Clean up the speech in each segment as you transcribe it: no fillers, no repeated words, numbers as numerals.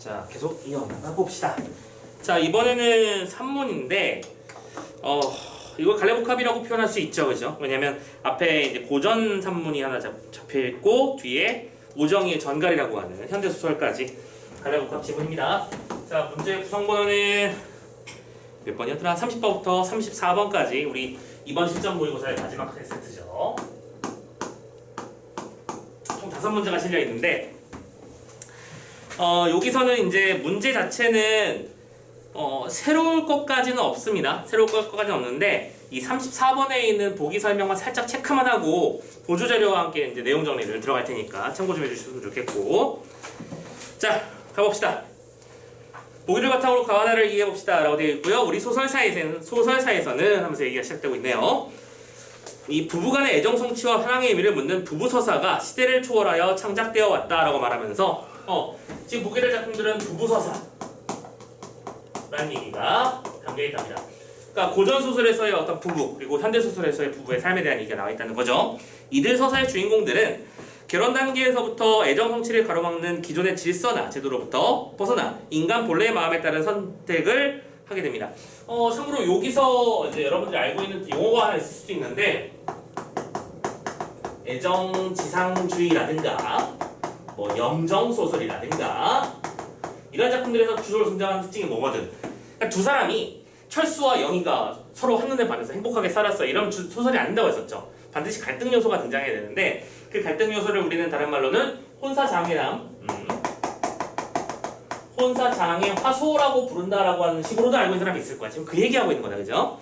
자, 계속 이어나가 봅시다. 자, 이번에는 산문인데, 이거 갈래복합이라고 표현할 수 있죠, 그죠? 왜냐면 앞에 이제 고전 산문이 하나 잡혀 있고 뒤에 오정희의 전갈이라고 하는 현대 소설까지 갈래복합 지문입니다. 자, 문제 구성번호는 몇 번이었더라? 30번부터 34번까지 우리 이번 실전 모의고사의 마지막 세트죠. 총 5문제가 실려 있는데, 여기서는 이제 문제 자체는 새로울 것까지는 없습니다. 새로울 것까지는 없는데 이 34번에 있는 보기 설명만 살짝 체크만 하고 보조 자료와 함께 이제 내용 정리를 들어갈 테니까 참고 좀 해주셨으면 좋겠고, 자 가봅시다. 보기를 바탕으로 가와나를 이해해 봅시다 라고 되어 있고요. 우리 소설사에서는 하면서 얘기가 시작되고 있네요. 이 부부간의 애정 성취와 사랑의 의미를 묻는 부부서사가 시대를 초월하여 창작되어 왔다라고 말하면서 지금 보게 될 작품들은 부부서사라는 얘기가 담겨있답니다. 그러니까 고전소설에서의 어떤 부부, 그리고 현대소설에서의 부부의 삶에 대한 얘기가 나와 있다는 거죠. 이들 서사의 주인공들은 결혼 단계에서부터 애정 성취를 가로막는 기존의 질서나 제도로부터 벗어나 인간 본래의 마음에 따른 선택을 하게 됩니다. 참고로 여기서 이제 여러분들이 알고 있는 용어가 하나 있을 수도 있는데, 애정지상주의라든가 뭐 영정소설이라든가 이런 작품들에서 주로 등장하는 특징이 뭐거든? 그러니까 두 사람이 철수와 영희가 서로 한눈에 반해서 행복하게 살았어, 이런 소설이 안 된다고 했었죠. 반드시 갈등 요소가 등장해야 되는데, 그 갈등 요소를 우리는 다른 말로는 혼사장애 화소라고 부른다라고 하는 식으로도 알고 있는 사람이 있을 거야. 지금 그 얘기하고 있는 거다, 그죠?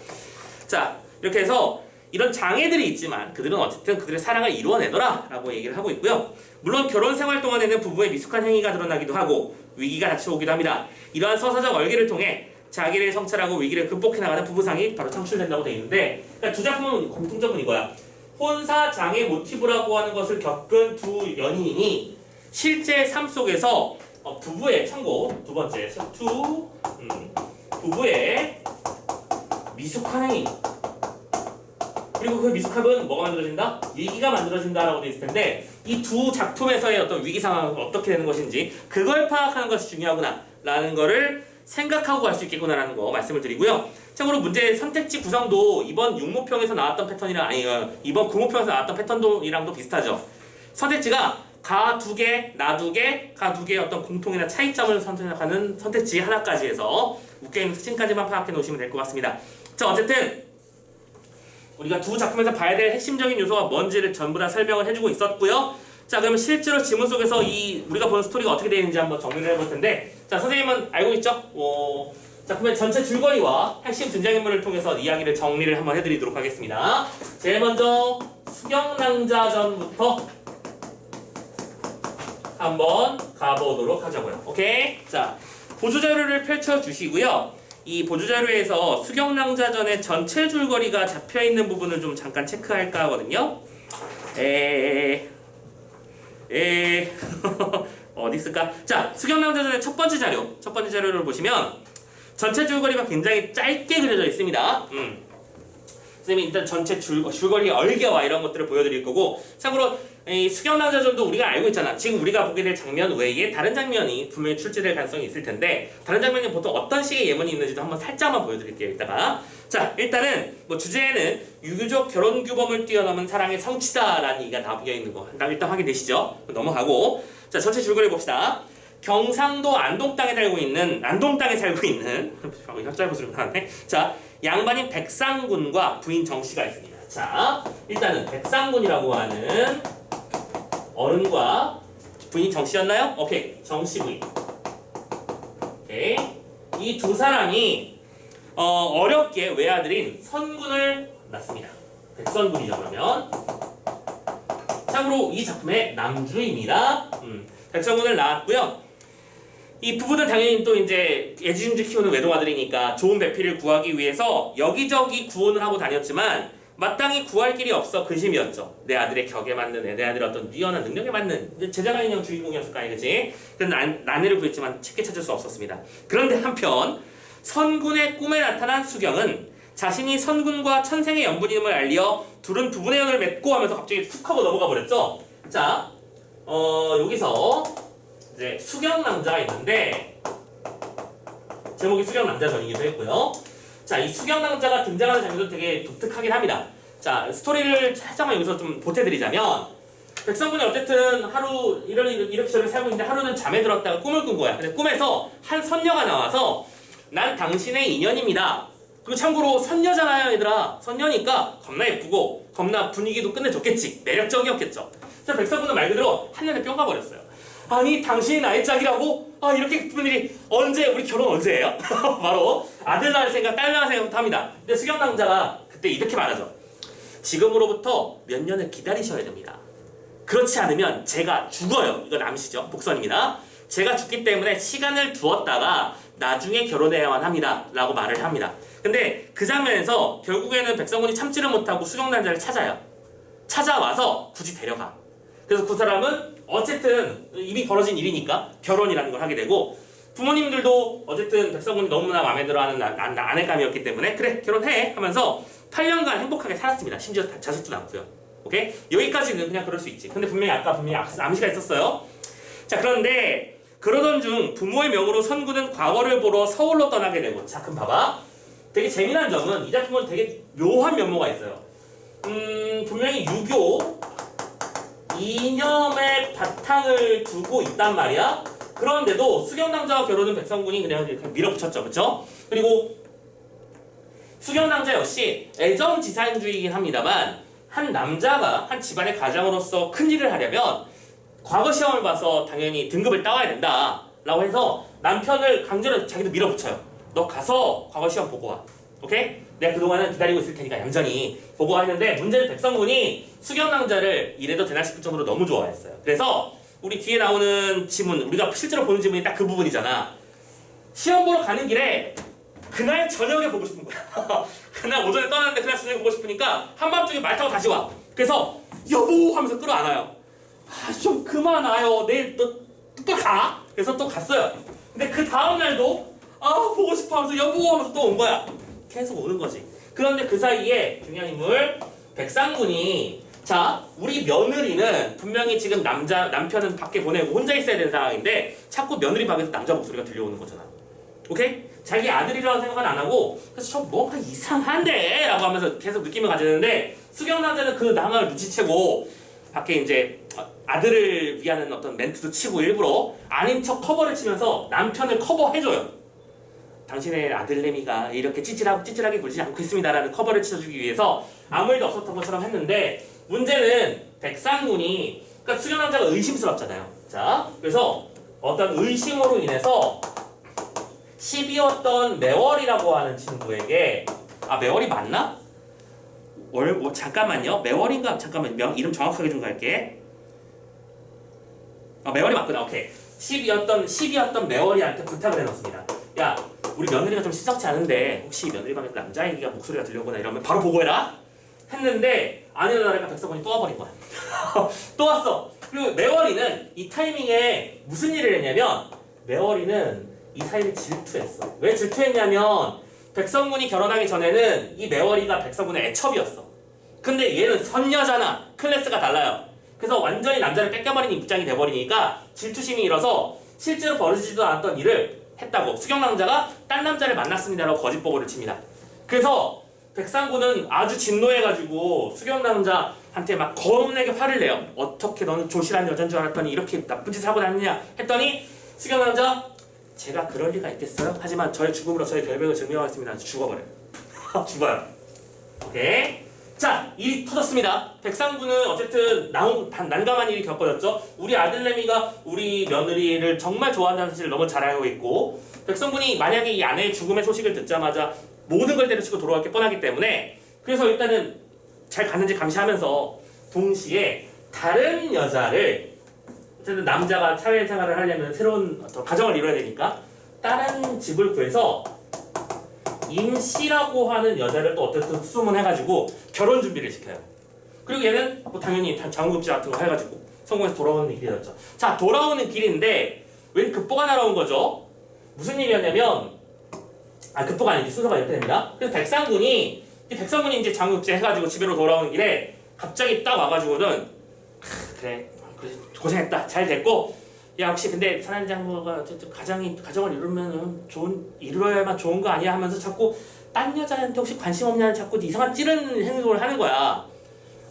자, 이렇게 해서 이런 장애들이 있지만 그들은 어쨌든 그들의 사랑을 이루어내더라 라고 얘기를 하고 있고요. 물론 결혼 생활 동안에는 부부의 미숙한 행위가 드러나기도 하고 위기가 닥쳐오기도 합니다. 이러한 서사적 얼개를 통해 자기를 성찰하고 위기를 극복해 나가는 부부상이 바로 창출된다고 되어 있는데, 그러니까 두 작품은 공통점은 이거야. 혼사장애 모티브라고 하는 것을 겪은 두 연인이 실제 삶 속에서 부부의, 참고 두 번째 부부의 미숙한 행위, 그리고 그 미숙함은 뭐가 만들어진다? 위기가 만들어진다라고 되어 있을 텐데, 이 두 작품에서의 어떤 위기 상황은 어떻게 되는 것인지 그걸 파악하는 것이 중요하구나 라는 거를 생각하고 갈 수 있겠구나 라는 거 말씀을 드리고요. 참고로 문제 선택지 구성도 이번 6모평에서 나왔던 패턴이랑, 이번 9모평에서 나왔던 패턴이랑도 비슷하죠. 선택지가 가 두 개, 나 두 개, 가 두 개의 어떤 공통이나 차이점을 선택하는 선택지 하나까지 해서 묶여있는 특징까지만 파악해 놓으시면 될 것 같습니다. 자, 어쨌든 우리가 두 작품에서 봐야 될 핵심적인 요소가 뭔지를 전부 다 설명을 해주고 있었고요. 자, 그러면 실제로 지문 속에서 이 우리가 보는 스토리가 어떻게 되는지 한번 정리를 해볼 텐데, 자, 선생님은 알고 있죠? 작품의 전체 줄거리와 핵심 등장인물을 통해서 이야기를 정리를 한번 해드리도록 하겠습니다. 제일 먼저 수경낭자전부터 한번 가보도록 하자고요. 오케이? 자, 보조자료를 펼쳐주시고요. 이 보조자료에서 수경낭자전의 전체 줄거리가 잡혀있는 부분을 좀 잠깐 체크할까 하거든요. 어디 있을까? 자, 수경낭자전의 첫 번째 자료를 보시면 전체 줄거리가 굉장히 짧게 그려져 있습니다. 선생님이 일단 전체 줄거리 얼개와 이런 것들을 보여드릴 거고, 참고로 이 수경낭자전도 우리가 알고 있잖아. 지금 우리가 보게 될 장면 외에 다른 장면이 분명히 출제될 가능성이 있을 텐데, 다른 장면이 보통 어떤 식의 예문이 있는지도 한번 살짝만 보여드릴게요, 이따가. 자, 일단은 주제에는 유교적 결혼 규범을 뛰어넘은 사랑의 성취다라는 얘기가 나오게 있는 거 일단 확인되시죠? 넘어가고, 자, 전체 줄거리 봅시다. 경상도 안동 땅에 살고 있는 혈자리 모습이 나왔네. 자, 양반인 백상군과 부인 정씨가 있습니다. 자, 일단은 백상군이라고 하는 어른과 부인 정씨였나요? 오케이, 정씨 부인. 오케이, 이 두 사람이 어렵게 외아들인 선군을 낳습니다. 백선군이죠, 그러면. 참고로 이 작품의 남주입니다. 백선군을 낳았고요. 이 부부는 당연히 또 이제 애지중지 키우는 외동아들이니까 좋은 배필을 구하기 위해서 여기저기 구혼을 하고 다녔지만 마땅히 구할 길이 없어 근심이었죠. 내 아들의 격에 맞는, 내 아들의 어떤 뛰어난 능력에 맞는 제자가 인형 주인공이었을 거 아니겠지? 그래서 아내를 구했지만 쉽게 찾을 수 없었습니다. 그런데 한편 선군의 꿈에 나타난 수경은 자신이 선군과 천생의 연분임을 알리어 둘은 부부의 연을 맺고 하면서 갑자기 툭 하고 넘어가 버렸죠. 자, 여기서 이제 수경남자가 있는데 제목이 수경남자전이기도 했고요. 자, 이 수경남자가 등장하는 장면도 되게 독특하긴 합니다. 자, 스토리를 살짝만 여기서 좀 보태드리자면 백성군이 어쨌든 하루 이렇게 저렇게 살고 있는데 하루는 잠에 들었다가 꿈을 꾼 거야. 근데 꿈에서 한 선녀가 나와서 난 당신의 인연입니다. 그리고 참고로 선녀잖아요, 얘들아. 선녀니까 겁나 예쁘고 겁나 분위기도 끝내줬겠지. 매력적이었겠죠. 그래서 백성군은 말 그대로 한눈에 뿅 가버렸어요. 아니 당신이 나의 짝이라고? 아 이렇게 예쁜 일이 언제? 우리 결혼 언제 해요? 바로 아들 낳을 생각, 딸 낳을 생각부터 합니다. 근데 수경남자가 그때 이렇게 말하죠. 지금으로부터 몇 년을 기다리셔야 됩니다. 그렇지 않으면 제가 죽어요. 이건 암시죠. 복선입니다. 제가 죽기 때문에 시간을 두었다가 나중에 결혼해야만 합니다. 라고 말을 합니다. 근데 그 장면에서 결국에는 백성군이 참지를 못하고 수경남자를 찾아요. 찾아와서 굳이 데려가. 그래서 그 사람은 어쨌든 이미 벌어진 일이니까 결혼이라는 걸 하게 되고 부모님들도 어쨌든 백성군이 너무나 마음에 들어하는 아내감이었기 때문에 그래 결혼해 하면서 8년간 행복하게 살았습니다. 심지어 자식도 낳고요. 오케이? 여기까지는 그냥 그럴 수 있지. 근데 분명히 암시가 있었어요. 자, 그런데 그러던 중 부모의 명으로 선구는 과거를 보러 서울로 떠나게 되고 자, 그럼 봐봐. 되게 재미난 점은 이 작품은 되게 묘한 면모가 있어요. 분명히 유교 이념의 바탕을 두고 있단 말이야. 그런데도 수경남자와 결혼은 백성군이 그냥 밀어붙였죠. 그쵸? 그리고 수경남자 역시 애정지상주의이긴 합니다만 한 남자가 한 집안의 가장으로서 큰 일을 하려면 과거 시험을 봐서 당연히 등급을 따와야 된다 라고 해서 남편을 강제로 자기도 밀어붙여요. 너 가서 과거 시험 보고 와. 오케이? 내가 그동안은 기다리고 있을 테니까 얌전히 보고 하는데 문제는 백성군이 수경남자를 이래도 되나 싶을 정도로 너무 좋아했어요. 그래서 우리 뒤에 나오는 지문, 우리가 실제로 보는 지문이 딱 그 부분이잖아. 시험 보러 가는 길에 그날 저녁에 보고 싶은 거야. 그날 오전에 떠났는데 그날 저녁에 보고 싶으니까 한밤중에 말 타고 다시 와. 그래서 여보 하면서 끌어안아요. 아, 좀 그만 와요. 내일 또 가. 그래서 또 갔어요. 근데 그 다음 날도 아 보고 싶어 하면서 여보 하면서 또 온 거야. 계속 오는 거지. 그런데 그 사이에 중요한 인물 백상군이 자 우리 며느리는 분명히 지금 남편은 밖에 보내고 혼자 있어야 되는 상황인데 자꾸 며느리 방에서 남자 목소리가 들려오는 거잖아. 오케이? 자기 아들이라고 생각은 안 하고 그래서 저 뭔가 이상한데 라고 하면서 계속 느낌을 가지는데 수경남자는 그 낭을 눈치채고 밖에 이제 아들을 위하는 어떤 멘트도 치고 일부러 아닌 척 커버를 치면서 남편을 커버해줘요. 당신의 아들내미가 이렇게 찌질하게 굴지 않고 있습니다라는 커버를 쳐주기 위해서 아무 일도 없었던 것처럼 했는데 문제는 백상군이 그러니까 수경남자가 의심스럽잖아요. 자, 그래서 어떤 의심으로 인해서 10이었던 매월이라고 하는 친구에게 아 매월이 맞나? 잠깐만요. 매월인가? 잠깐만 이름 정확하게 좀 갈게. 매월이 맞구나. 오케이. 10이었던 매월이한테 부탁을 해놓습니다. 야 우리 며느리가 좀 시적지 않은데 혹시 며느리 방에서 남자애기가 목소리가 들려오거나 이러면 바로 보고해라 했는데 아니나 다를까 백성군이 또 와버린 거야. 또 왔어. 그리고 매월이는 이 타이밍에 무슨 일을 했냐면 매월이는 이 사이를 질투했어. 왜 질투했냐면 백성군이 결혼하기 전에는 이 매월이가 백성군의 애첩이었어. 근데 얘는 선녀잖아. 클래스가 달라요. 그래서 완전히 남자를 뺏겨버리는 입장이 돼버리니까 질투심이 일어서 실제로 벌어지지도 않았던 일을 했다고 수경남자가 딴 남자를 만났습니다라고 거짓보고를 칩니다. 그래서 백상군은 아주 진노해가지고 수경남자한테 막 겁나게 화를 내요. 어떻게 너는 조실한 여자인 줄 알았더니 이렇게 나쁜 짓을 하고 다니냐 했더니 수경남자 제가 그럴 리가 있겠어요? 하지만 저의 죽음으로 저의 결백을 증명하겠습니다. 죽어버려요. 죽어요. 오케이. 자, 일이 터졌습니다. 백상군은 어쨌든 난감한 일이 겪어졌죠. 우리 아들내미가 우리 며느리를 정말 좋아한다는 사실을 너무 잘 알고 있고 백성군이 만약에 이 아내의 죽음의 소식을 듣자마자 모든 걸 때려치고 돌아올 게 뻔하기 때문에 그래서 일단은 잘 갔는지 감시하면서 동시에 다른 여자를 어쨌든 남자가 사회생활을 하려면 새로운 어떤 가정을 이뤄야 되니까 다른 집을 구해서 임씨라고 하는 여자를 또 어쨌든 수소문해가지고 결혼 준비를 시켜요. 그리고 얘는 뭐 당연히 장구급제 같은 거 해가지고 성공해서 돌아오는 길이었죠. 자, 돌아오는 길인데 웬 급보가 날아온 거죠? 무슨 일이었냐면 급보가 아니지 순서가 이렇게 됩니다. 그래서 백상군이 이제 장구급제 해가지고 집으로 돌아오는 길에 갑자기 딱 와가지고는 그래 고생했다 잘 됐고 야 혹시 근데 사단장부가 어쨌든 가정을 이루어야만 좋은 거 아니야 하면서 자꾸 딴 여자한테 혹시 관심 없냐는 자꾸 이상한 찌르는 행동을 하는 거야.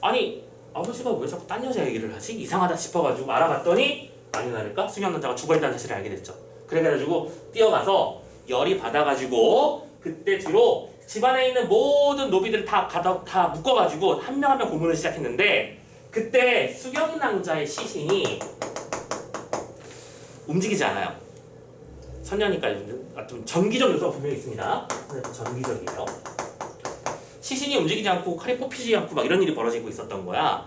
아니 아버지가 왜 자꾸 딴 여자 얘기를 하지? 이상하다 싶어가지고 알아봤더니 아니나 다를까 수경 남자가 죽어있다는 사실을 알게 됐죠. 그래가지고 뛰어가서 열이 받아가지고 그때 뒤로 집안에 있는 모든 노비들을 다 묶어가지고 한 명 한 명 고문을 시작했는데 그때 수경 남자의 시신이 움직이지 않아요. 선녀니까 좀 전기적 요소가 분명히 있습니다. 전기적이에요. 시신이 움직이지 않고 칼이 뽑히지 않고 막 이런 일이 벌어지고 있었던 거야.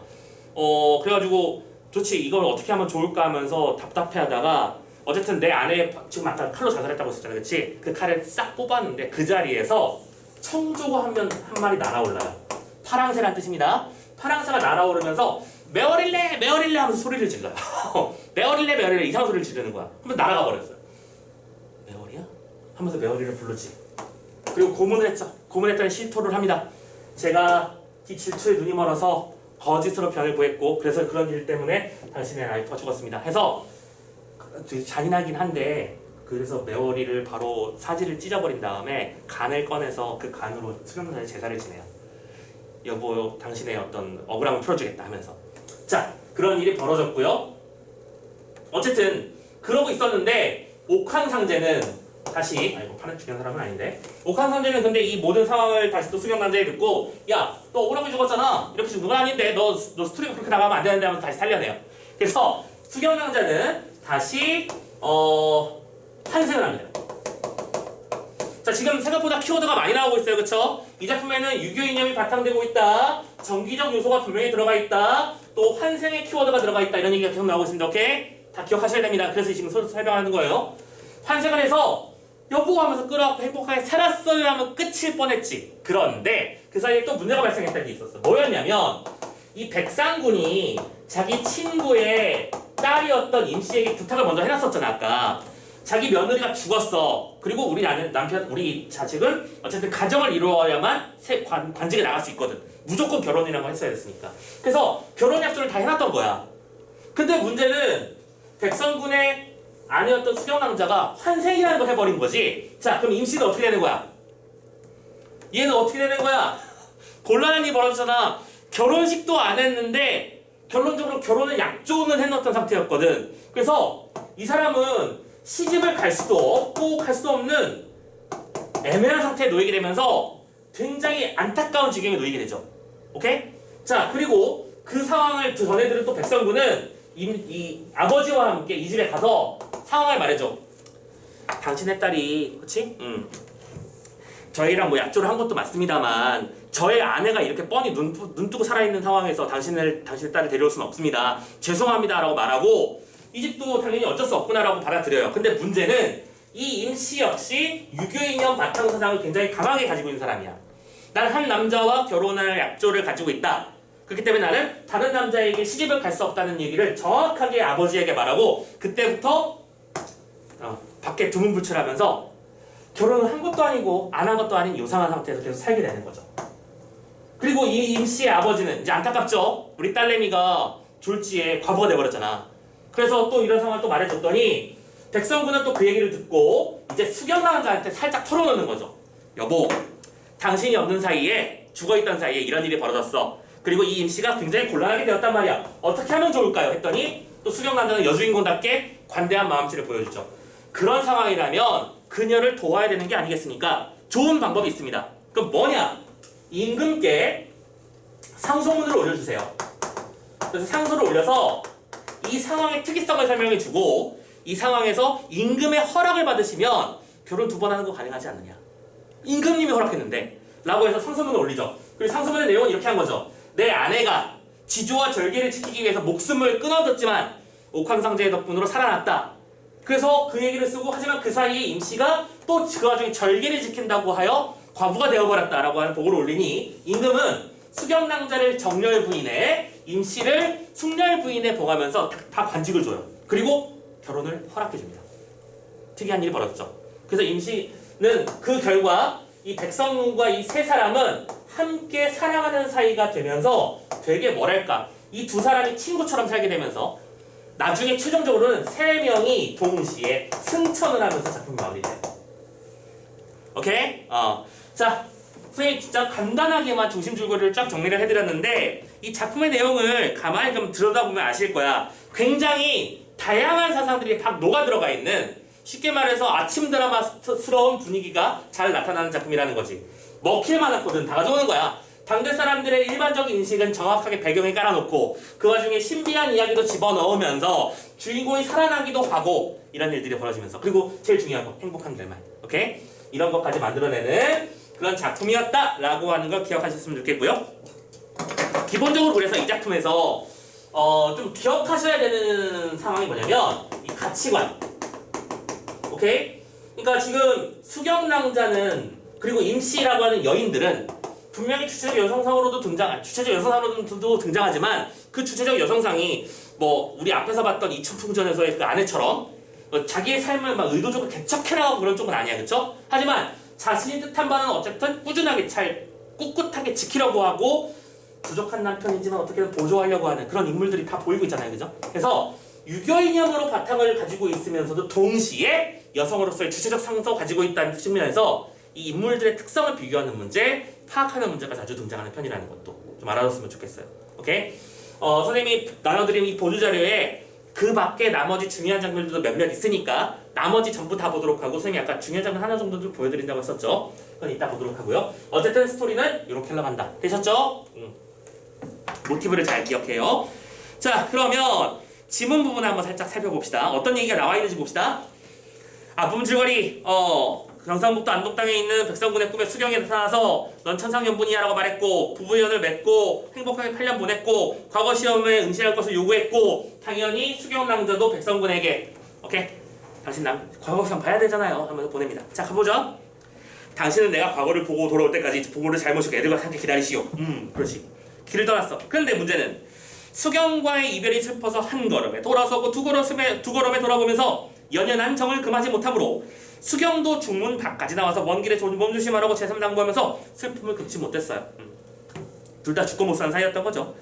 그래가지고 좋지 이걸 어떻게 하면 좋을까 하면서 답답해하다가 어쨌든 내 아내 지금 아까 칼로 자살했다고 했었잖아, 그렇지? 그 칼을 싹 뽑았는데 그 자리에서 청조가 한 마리 날아올라요. 파랑새란 뜻입니다. 파랑새가 날아오르면서 메어릴레 메어릴레 하면서 소리를 질러요. 메어릴레 메어릴레 이상한 소리를 지르는 거야. 그러면 날아가 버렸어요. 메어리야? 하면서 메어리를 부르지. 그리고 고문을 했죠. 고문했더니 실토를 합니다. 제가 이 질투에 눈이 멀어서 거짓으로 변을 구했고 그래서 그런 일 때문에 당신의 와이프가 죽었습니다. 해서 되게 잔인하긴 한데 그래서 메어리를 바로 사지를 찢어버린 다음에 간을 꺼내서 그 간으로 수경자의 제사를 지내요. 여보 당신의 어떤 억울함을 풀어주겠다 하면서. 자 그런 일이 벌어졌고요. 어쨌든 그러고 있었는데 옥황상제는 다시 아이고 판을 죽인 사람은 아닌데 옥황상제는 근데 이 모든 상황을 다시 또 수경남자에 듣고 야 너 억울하게 죽었잖아 이렇게 죽는 건 아닌데 너 스토리가 그렇게 나가면 안 되는데 하면서 다시 살려내요. 그래서 수경남자는 다시 환생을 합니다. 자 지금 생각보다 키워드가 많이 나오고 있어요, 그쵸? 이 작품에는 유교 이념이 바탕되고 있다, 정기적 요소가 분명히 들어가 있다, 또 환생의 키워드가 들어가 있다 이런 얘기가 계속 나오고 있습니다. 오케이? 다 기억하셔야 됩니다. 그래서 지금 설명하는 거예요. 환생을 해서 여보 하면서 끌어안고 행복하게 살았어요 하면 끝일 뻔했지. 그런데 그 사이에 또 문제가 발생했다는 게 있었어. 뭐였냐면 이 백상군이 자기 친구의 딸이었던 임씨에게 부탁을 먼저 해놨었잖아. 아까 자기 며느리가 죽었어. 그리고 우리 우리 자식은 어쨌든 가정을 이루어야만 관직에 나갈 수 있거든. 무조건 결혼이라는 걸 했어야 됐으니까. 그래서 결혼 약속을 다 해놨던 거야. 근데 문제는 백성군의 아내였던 수경남자가 환생이라는 걸 해버린 거지. 자 그럼 임씨는 어떻게 되는 거야? 얘는 어떻게 되는 거야? 곤란한 일이 벌어졌잖아. 결혼식도 안 했는데 결론적으로 결혼을 약조는 해놓았던 상태였거든. 그래서 이 사람은 시집을 갈 수도 없고 갈 수도 없는 애매한 상태에 놓이게 되면서 굉장히 안타까운 지경에 놓이게 되죠. 오케이? 자 그리고 그 상황을 전해들은 또 백성군은 이 아버지와 함께 이 집에 가서 상황을 말해줘. 당신의 딸이 그치? 저희랑 뭐 약조를 한 것도 맞습니다만 저의 아내가 이렇게 뻔히 눈 뜨고 살아있는 상황에서 당신의 딸을 데려올 수는 없습니다. 죄송합니다 라고 말하고 이 집도 당연히 어쩔 수 없구나 라고 받아들여요. 근데 문제는 이 임씨 역시 유교이념 바탕사상을 굉장히 강하게 가지고 있는 사람이야. 나는 한 남자와 결혼할 약조를 가지고 있다. 그렇기 때문에 나는 다른 남자에게 시집을 갈 수 없다는 얘기를 정확하게 아버지에게 말하고 그때부터 밖에 두문불출하면서 결혼을 한 것도 아니고 안 한 것도 아닌 요상한 상태에서 계속 살게 되는 거죠. 그리고 이 임씨의 아버지는 이제 안타깝죠. 우리 딸내미가 졸지에 과부가 돼버렸잖아. 그래서 또 이런 상황을 또 말해줬더니 백성군은 또 그 얘기를 듣고 이제 수경남자한테 살짝 털어놓는 거죠. 여보, 당신이 없는 사이에 죽어있던 사이에 이런 일이 벌어졌어. 그리고 이 임씨가 굉장히 곤란하게 되었단 말이야. 어떻게 하면 좋을까요? 했더니 또 수경남자는 여주인공답게 관대한 마음씨를 보여주죠. 그런 상황이라면 그녀를 도와야 되는 게 아니겠습니까? 좋은 방법이 있습니다. 그럼 뭐냐? 임금께 상소문을 올려주세요. 그래서 상소를 올려서 이 상황의 특이성을 설명해주고 이 상황에서 임금의 허락을 받으시면 결혼 2번 하는 거 가능하지 않느냐. 임금님이 허락했는데 라고 해서 상소문을 올리죠. 그리고 상소문의 내용은 이렇게 한 거죠. 내 아내가 지조와 절개를 지키기 위해서 목숨을 끊어줬지만 옥황상제의 덕분으로 살아났다. 그래서 그 얘기를 쓰고 하지만 그 사이에 임씨가 또 그 와중에 절개를 지킨다고 하여 과부가 되어버렸다라고 하는 보고를 올리니 임금은 수경남자를 정렬 부인에 임씨를 숙렬 부인에 봉하면서 다 관직을 줘요. 그리고 결혼을 허락해줍니다. 특이한 일이 벌어졌죠. 그래서 임씨는 그 결과 이 백성군과 이 세 사람은 함께 사랑하는 사이가 되면서 되게 뭐랄까 이 두 사람이 친구처럼 살게 되면서 나중에 최종적으로는 세 명이 동시에 승천을 하면서 작품이 마무리돼요. 오케이? 자, 선생님 진짜 간단하게만 중심 줄거리를 쫙 정리를 해드렸는데 이 작품의 내용을 가만히 좀 들여다보면 아실 거야. 굉장히 다양한 사상들이 막 녹아 들어가 있는, 쉽게 말해서 아침 드라마스러운 분위기가 잘 나타나는 작품이라는 거지. 먹힐만 하거든. 다 가져오는 거야. 당대 사람들의 일반적인 인식은 정확하게 배경에 깔아놓고 그 와중에 신비한 이야기도 집어넣으면서 주인공이 살아나기도 하고 이런 일들이 벌어지면서, 그리고 제일 중요한 거 행복한 결말. 오케이? 이런 것까지 만들어내는 그런 작품이었다라고 하는 걸 기억하셨으면 좋겠고요. 기본적으로 그래서 이 작품에서 좀 기억하셔야 되는 상황이 뭐냐면 이 가치관. 오케이? 그러니까 지금 수경낭자는, 그리고 임씨라고 하는 여인들은 분명히 주체적 여성상으로도 등장하지만 그 주체적 여성상이 뭐 우리 앞에서 봤던 이춘풍전에서의 그 아내처럼 자기의 삶을 막 의도적으로 개척해나가고 그런 쪽은 아니야, 그쵸? 하지만 자신이 뜻한 바는 어쨌든 꾸준하게 잘 꿋꿋하게 지키려고 하고 부족한 남편이지만 어떻게든 보조하려고 하는 그런 인물들이 다 보이고 있잖아요, 그죠? 그래서 유교 이념으로 바탕을 가지고 있으면서도 동시에 여성으로서의 주체적 상성을 가지고 있다는 측면에서 이 인물들의 특성을 비교하는 문제, 파악하는 문제가 자주 등장하는 편이라는 것도 좀 알아뒀으면 좋겠어요. 오케이? 선생님이 나눠드린 이 보조자료에 그 밖에 나머지 중요한 장면들도 몇몇 있으니까 나머지 전부 다 보도록 하고, 선생님이 아까 중요한 장면 하나 정도 좀 보여드린다고 했었죠? 그건 이따 보도록 하고요. 어쨌든 스토리는 이렇게 흘러간다. 되셨죠? 모티브를 잘 기억해요. 자, 그러면 지문 부분 한번 살짝 살펴봅시다. 어떤 얘기가 나와 있는지 봅시다. 부분 줄거리, 경상북도 안동땅에 있는 백성군의 꿈에 수경이 나타나서 넌 천상연분이야 라고 말했고, 부부연을 맺고 행복하게 8년 보냈고, 과거 시험에 응시할 것을 요구했고, 당연히 수경낭자도 백성군에게 오케이? 당신 과거 시험 봐야 되잖아요 하면서 보냅니다. 자, 가보죠. 당신은 내가 과거를 보고 돌아올 때까지 부모를 잘 모시고 애들과 함께 기다리시오. 그렇지. 길을 떠났어. 그런데 문제는 수경과의 이별이 슬퍼서 한 걸음에 돌아서고 두 걸음에 돌아보면서 연연한 정을 금하지 못하므로 수경도 중문 밖까지 나와서 먼 길에 몸조심하라고 재삼당부하면서 슬픔을 금치 못했어요. 둘 다 죽고 못 사는 사이였던 거죠.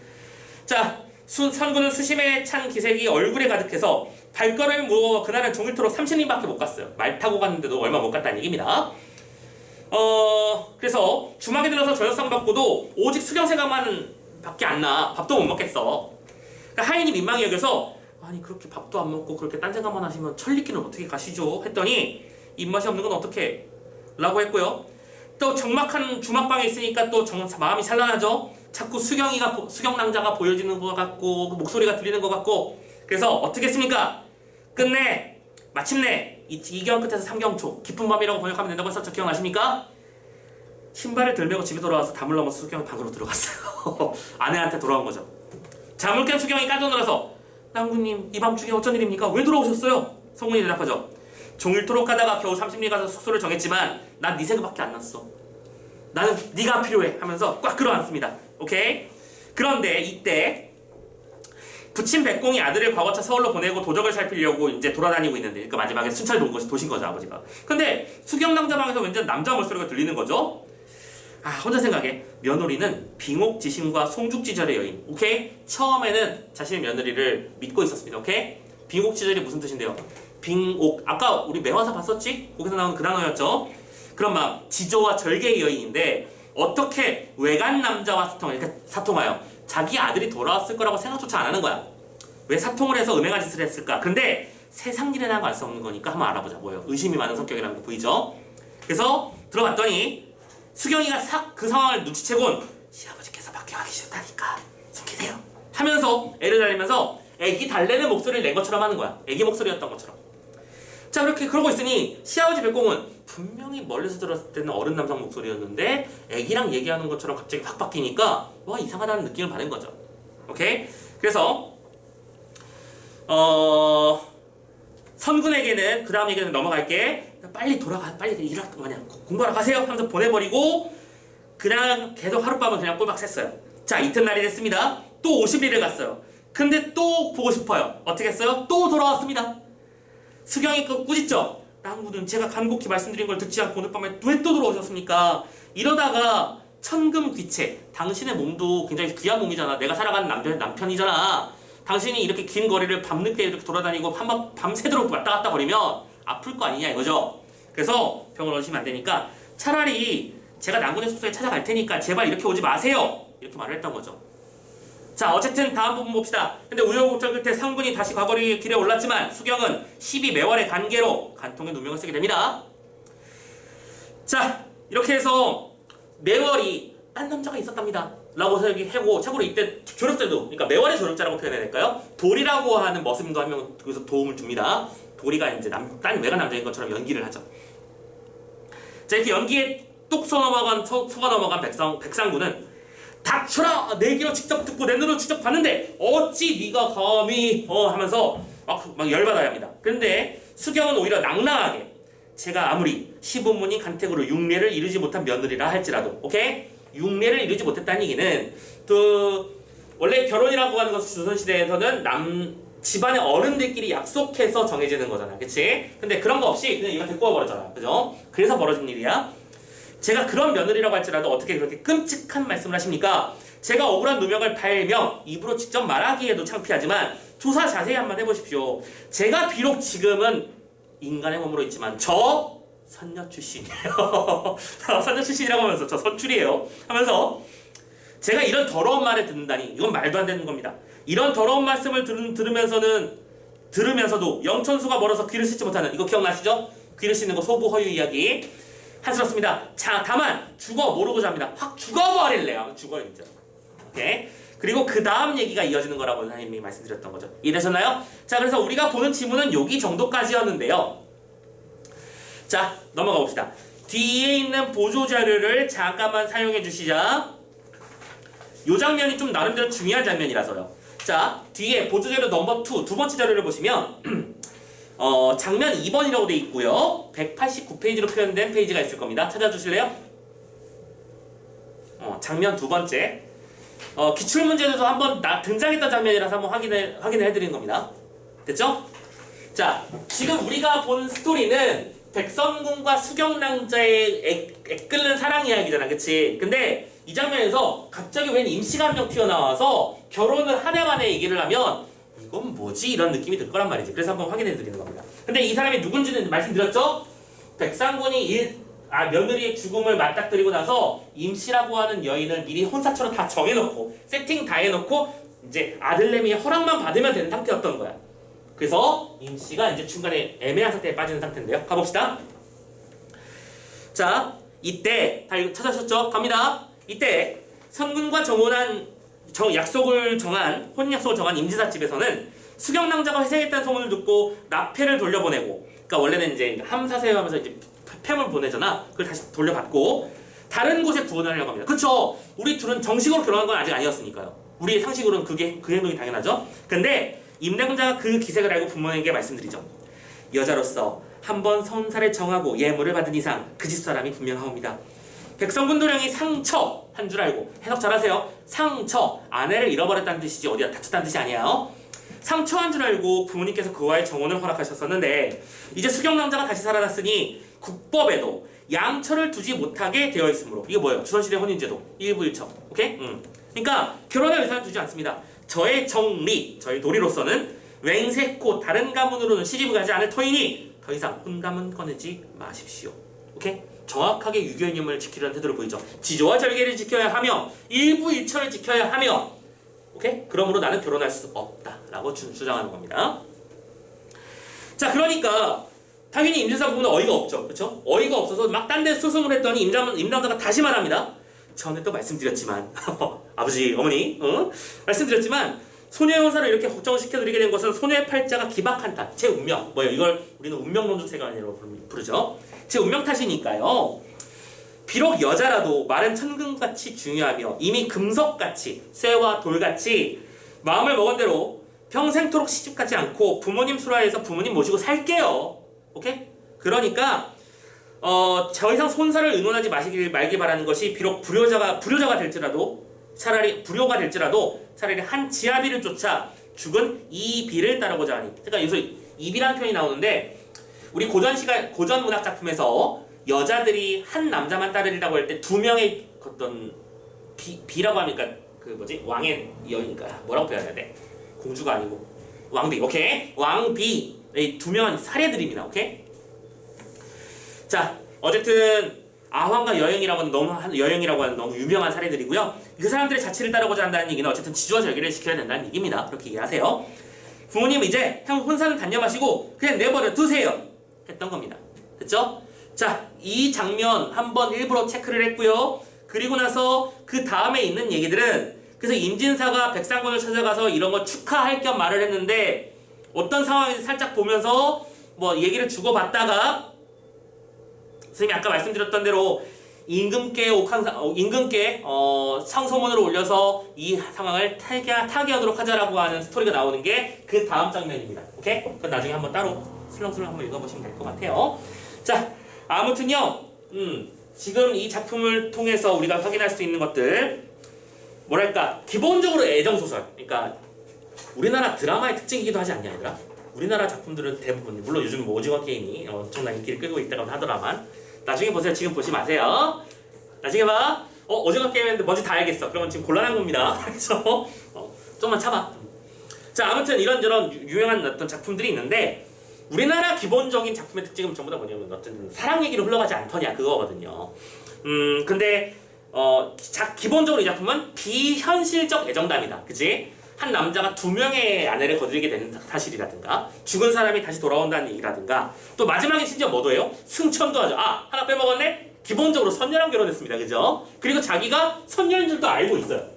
자, 선군은 수심에 찬 기색이 얼굴에 가득해서 발걸음을 무거워 그날은 종일토록 30리밖에 못 갔어요. 말 타고 갔는데도 얼마 못 갔다는 얘기입니다. 그래서 주막에 들어서 저녁상 받고도 오직 수경 생각만 밖에 안 나. 밥도 못 먹겠어. 그러니까 하인이 민망히 여겨서, 아니 그렇게 밥도 안 먹고 그렇게 딴 생각만 하시면 천리길은 어떻게 가시죠? 했더니 입맛이 없는 건 어떻게? 라고 했고요. 또 적막한 주막방에 있으니까 또 마음이 찬란하죠. 자꾸 수경낭자가 보여지는 것 같고 목소리가 들리는 것 같고, 그래서 어떻게 했습니까? 마침내 이경 끝에서 삼경초, 깊은 밤이라고 번역하면 된다고 했었죠. 기억나십니까? 신발을 들매고 집에 돌아와서 담을 넘어서 수경이 방으로 들어갔어요. 아내한테 돌아온 거죠. 잠을 깬 수경이 깜짝 놀라서, 남군님 이 밤중에 어쩐 일입니까? 왜 돌아오셨어요? 성군이 대답하죠. 종일토록 가다가 겨우 30리 가서 숙소를 정했지만 난 네 생각밖에 안 났어. 나는 네가 필요해 하면서 꽉 끌어안습니다. 오케이? 그런데 이때 부친 백공이 아들을 과거차 서울로 보내고 도적을 살피려고 이제 돌아다니고 있는데, 그러니까 마지막에 순찰 도신 거죠, 아버지가. 근데 수경낭자 방에서 왠지 남자 목소리가 들리는 거죠. 혼자 생각해. 며느리는 빙옥지심과 송죽지절의 여인. 오케이? 처음에는 자신의 며느리를 믿고 있었습니다. 오케이? 빙옥지절이 무슨 뜻인데요? 빙옥, 아까 우리 매화사 봤었지? 거기서 나오는 그 단어였죠? 그런 마음, 지조와 절개의 여인인데 어떻게 외간 남자와 사통하여 자기 아들이 돌아왔을 거라고 생각조차 안 하는 거야. 왜 사통을 해서 음행한 짓을 했을까? 근데 세상 일에나고 알 수 없는 거니까 한번 알아보자. 뭐예요? 의심이 많은 성격이라는 거 보이죠? 그래서 들어봤더니 수경이가 싹 그 상황을 눈치채곤, 시아버지께서 밖에 가기 싫다니까 숨기세요 하면서 애를 달리면서 애기 달래는 목소리를 낸 것처럼 하는 거야. 애기 목소리였던 것처럼. 자, 그렇게 그러고 있으니 시아버지 백공은 분명히 멀리서 들었을 때는 어른 남성 목소리였는데 애기랑 얘기하는 것처럼 갑자기 확 바뀌니까 와, 이상하다는 느낌을 받은 거죠. 오케이? 그래서 선군에게는 그 다음 얘기는 넘어갈게. 빨리 돌아가, 빨리 공부하러 가세요 하면서 보내버리고 그냥 계속 하룻밤은 그냥 꼴박 샜어요. 자, 이튿날이 됐습니다. 또 50리를 갔어요. 근데 또 보고 싶어요. 어떻게 했어요? 또 돌아왔습니다. 수경이 꾸짖죠. 남군은 제가 간곡히 말씀드린 걸 듣지 않고 오늘 밤에 왜 또 들어오셨습니까? 이러다가 천금 귀체, 당신의 몸도 굉장히 귀한 몸이잖아. 내가 살아가는 남편이잖아. 당신이 이렇게 긴 거리를 밤늦게 이렇게 돌아다니고 한번 밤새도록 왔다 갔다 거리면 아플 거 아니냐 이거죠. 그래서 병원 오시면 안 되니까 차라리 제가 남군의 숙소에 찾아갈 테니까 제발 이렇게 오지 마세요. 이렇게 말을 했던 거죠. 자, 어쨌든 다음 부분 봅시다. 근데 우여곡절 끝에 상군이 다시 과거리 길에 올랐지만 수경은 12매월의 간계로 간통의 누명을 쓰게 됩니다. 자, 이렇게 해서 매월이 딴 남자가 있었답니다. 라고 하고, 참고로 이때 조력자도, 그러니까 매월의 조력자라고 표현해야 될까요? 돌이라고 하는 머슴도 한 명 거기서 도움을 줍니다. 도리가 이제 딴 외간 남자인 것처럼 연기를 하죠. 자, 이렇게 연기에 뚝 속아 넘어간 백상군은 닥쳐라! 내 귀로 직접 듣고 내 눈으로 직접 봤는데 어찌 네가 감히 하면서 막 열받아야 합니다. 근데 수경은 오히려 낭낭하게 제가 아무리 시부모님 간택으로 육례를 이루지 못한 며느리라 할지라도 오케이? 육례를 이루지 못했다는 얘기는 원래 결혼이라고 하는 것은 조선시대에서는 집안의 어른들끼리 약속해서 정해지는 거잖아. 그치? 근데 그런 거 없이 그냥 이거 데리고 와버렸잖아. 그죠? 그래서 벌어진 일이야. 제가 그런 며느리라고 할지라도 어떻게 그렇게 끔찍한 말씀을 하십니까? 제가 억울한 누명을 발명, 입으로 직접 말하기에도 창피하지만 조사 자세히 한번 해보십시오. 제가 비록 지금은 인간의 몸으로 있지만 저 선녀 출신이에요. 선녀 출신이라고 하면서 저 선출이에요. 하면서 제가 이런 더러운 말을 듣는다니 이건 말도 안 되는 겁니다. 이런 더러운 말씀을 들으면서도 영천수가 멀어서 귀를 씻지 못하는 이거 기억나시죠? 귀를 씻는 거 소부 허유 이야기. 한스럽습니다. 자, 다만 죽어 모르고자 합니다. 확 죽어버릴래요. 죽어요 진짜. 오케이. 그리고 그 다음 얘기가 이어지는 거라고 선생님이 말씀드렸던 거죠. 이해되셨나요? 자, 그래서 우리가 보는 지문은 여기 정도까지였는데요. 자, 넘어가 봅시다. 뒤에 있는 보조 자료를 잠깐만 사용해 주시자. 이 장면이 좀 나름대로 중요한 장면이라서요. 자, 뒤에 보조 자료 넘버 2, 두 번째 자료를 보시면 장면 2번이라고 돼 있고요. 189페이지로 표현된 페이지가 있을 겁니다. 찾아주실래요? 장면 두 번째. 기출문제에서 한번 등장했던 장면이라서 한번 확인을 해드리는 겁니다. 됐죠? 자, 지금 우리가 본 스토리는 백선군과 수경낭자의 애끓는 사랑 이야기잖아, 그치? 근데 이 장면에서 갑자기 웬 임시가 한 명 튀어나와서 결혼을 한 해 만에 얘기를 하면 이건 뭐지? 이런 느낌이 들 거란 말이지. 그래서 한번 확인해 드리는 겁니다. 근데 이 사람이 누군지는 말씀드렸죠? 백상군이 며느리의 죽음을 맞닥뜨리고 나서 임시라고 하는 여인을 미리 혼사처럼 다 정해놓고 세팅 다 해놓고 이제 아들내미의 허락만 받으면 되는 상태였던 거야. 그래서 임시가 이제 중간에 애매한 상태에 빠지는 상태인데요. 가봅시다. 자, 이때 다 이거 찾아셨죠? 갑니다. 이때 선군과 혼인약속을 정한 임지사집에서는 수경낭자가 회생했다는 소문을 듣고 납패를 돌려보내고, 그러니까 원래는 이제 함사세요 하면서 이제 폐물 보내잖아. 그걸 다시 돌려받고 다른 곳에 구원하려고 합니다. 그쵸? 우리 둘은 정식으로 결혼한 건 아직 아니었으니까요. 우리의 상식으로는 그 행동이 당연하죠. 근데 임낭자가 그 기색을 알고 부모에게 말씀드리죠. 여자로서 한번 선사를 정하고 예물을 받은 이상 그 집 사람이 분명하옵니다. 백성군 도령이 상처 한 줄 알고, 해석 잘하세요. 상처, 아내를 잃어버렸다는 뜻이지 어디가 다쳤다는 뜻이 아니에요. 상처한 줄 알고 부모님께서 그와의 정혼을 허락하셨었는데 이제 수경낭자가 다시 살아났으니 국법에도 양처를 두지 못하게 되어 있으므로, 이게 뭐예요? 조선시대 혼인제도 일부일처. 오케이? 그러니까 결혼할 의사는 두지 않습니다. 저의 정리, 저의 도리로서는 웽세코 다른 가문으로는 시집을 가지 않을 터이니 더 이상 혼감은 꺼내지 마십시오. 오케이? 정확하게 유교이념을 지키려는 태도를 보이죠. 지조와 절개를 지켜야 하며 일부일처를 지켜야 하며, 오케이? 그러므로 나는 결혼할 수 없다 라고 주장하는 겁니다. 자, 그러니까 당연히 임진사 부부는 어이가 없죠. 그쵸? 어이가 없어서 막 딴 데 수송을 했더니 임당자가 다시 말합니다. 전에 또 말씀드렸지만 아버지, 어머니 말씀드렸지만 소녀의 혼사를 이렇게 걱정시켜드리게 된 것은 소녀의 팔자가 기박한 탓, 제 운명, 뭐예요? 이걸 우리는 운명론조세관이라고 부르죠. 제 운명 탓이니까요. 비록 여자라도 말은 천금같이 중요하며 이미 금석같이 쇠와 돌같이 마음을 먹은 대로 평생토록 시집가지 않고 부모님 수라에서 부모님 모시고 살게요. 오케이? 그러니까 더 이상 손사를 의논하지 말길 바라는 것이 비록 불효자가 될지라도 차라리 한 지아비를 쫓아 죽은 이비를 따르고자 하니. 그러니까 여기서 이비라는 표현이 나오는데 우리 고전 문학 작품에서 여자들이 한 남자만 따르리라고 할 때 두 명의 어떤 비라고 하니까 그 뭐지? 왕의 여인인가 뭐라고 표현해야 돼? 공주가 아니고 왕비. 오케이? 왕비. 이 두 명은 사례들입니다. 오케이? 자, 어쨌든 아황과 여영이라고 하는 너무 유명한 사례들이고요. 그 사람들의 자취를 따르고자 한다는 얘기는 어쨌든 지주와 절개를 지켜야 된다는 얘기입니다. 그렇게 이해하세요. 부모님 이제 형 혼사는 단념하시고 그냥 내버려 두세요. 했던 겁니다. 됐죠? 자, 이 장면 한번 일부러 체크를 했고요. 그리고 나서 그 다음에 있는 얘기들은 그래서 임진사가 백상군을 찾아가서 이런 거 축하할 겸 말을 했는데 어떤 상황인지 살짝 보면서 뭐 얘기를 주고받다가 선생님이 아까 말씀드렸던 대로 임금께 상소문을 올려서 이 상황을 타개하도록 하자라고 하는 스토리가 나오는 게 그 다음 장면입니다. 오케이? 그건 나중에 한번 따로 슬렁슬렁 한번 읽어보시면 될 것 같아요. 자, 아무튼요. 지금 이 작품을 통해서 우리가 확인할 수 있는 것들 뭐랄까 기본적으로 애정소설. 그러니까 우리나라 드라마의 특징이기도 하지 않냐 얘들아? 우리나라 작품들은 대부분 물론 요즘 뭐 오징어 게임이 엄청난 인기를 끌고 있다고 하더라만 나중에 보세요. 지금 보지 마세요. 나중에 봐. 오징어 게임 했는데 뭔지 다 알겠어. 그러면 지금 곤란한 겁니다. 그래서 좀만 참아. 자, 아무튼 이런저런 유명한 어떤 작품들이 있는데 우리나라 기본적인 작품의 특징은 전부 다 뭐냐면 어떤 사랑 얘기로 흘러가지 않더냐 그거거든요. 근데 기본적으로 이 작품은 비현실적 애정담이다. 그치? 한 남자가 두 명의 아내를 거들게 되는 사실이라든가 죽은 사람이 다시 돌아온다는 얘기라든가 또 마지막에 심지어 뭐도해요? 승천도 하죠. 아, 하나 빼먹었네? 기본적으로 선녀랑 결혼했습니다. 그죠? 그리고 자기가 선녀인 줄도 알고 있어요.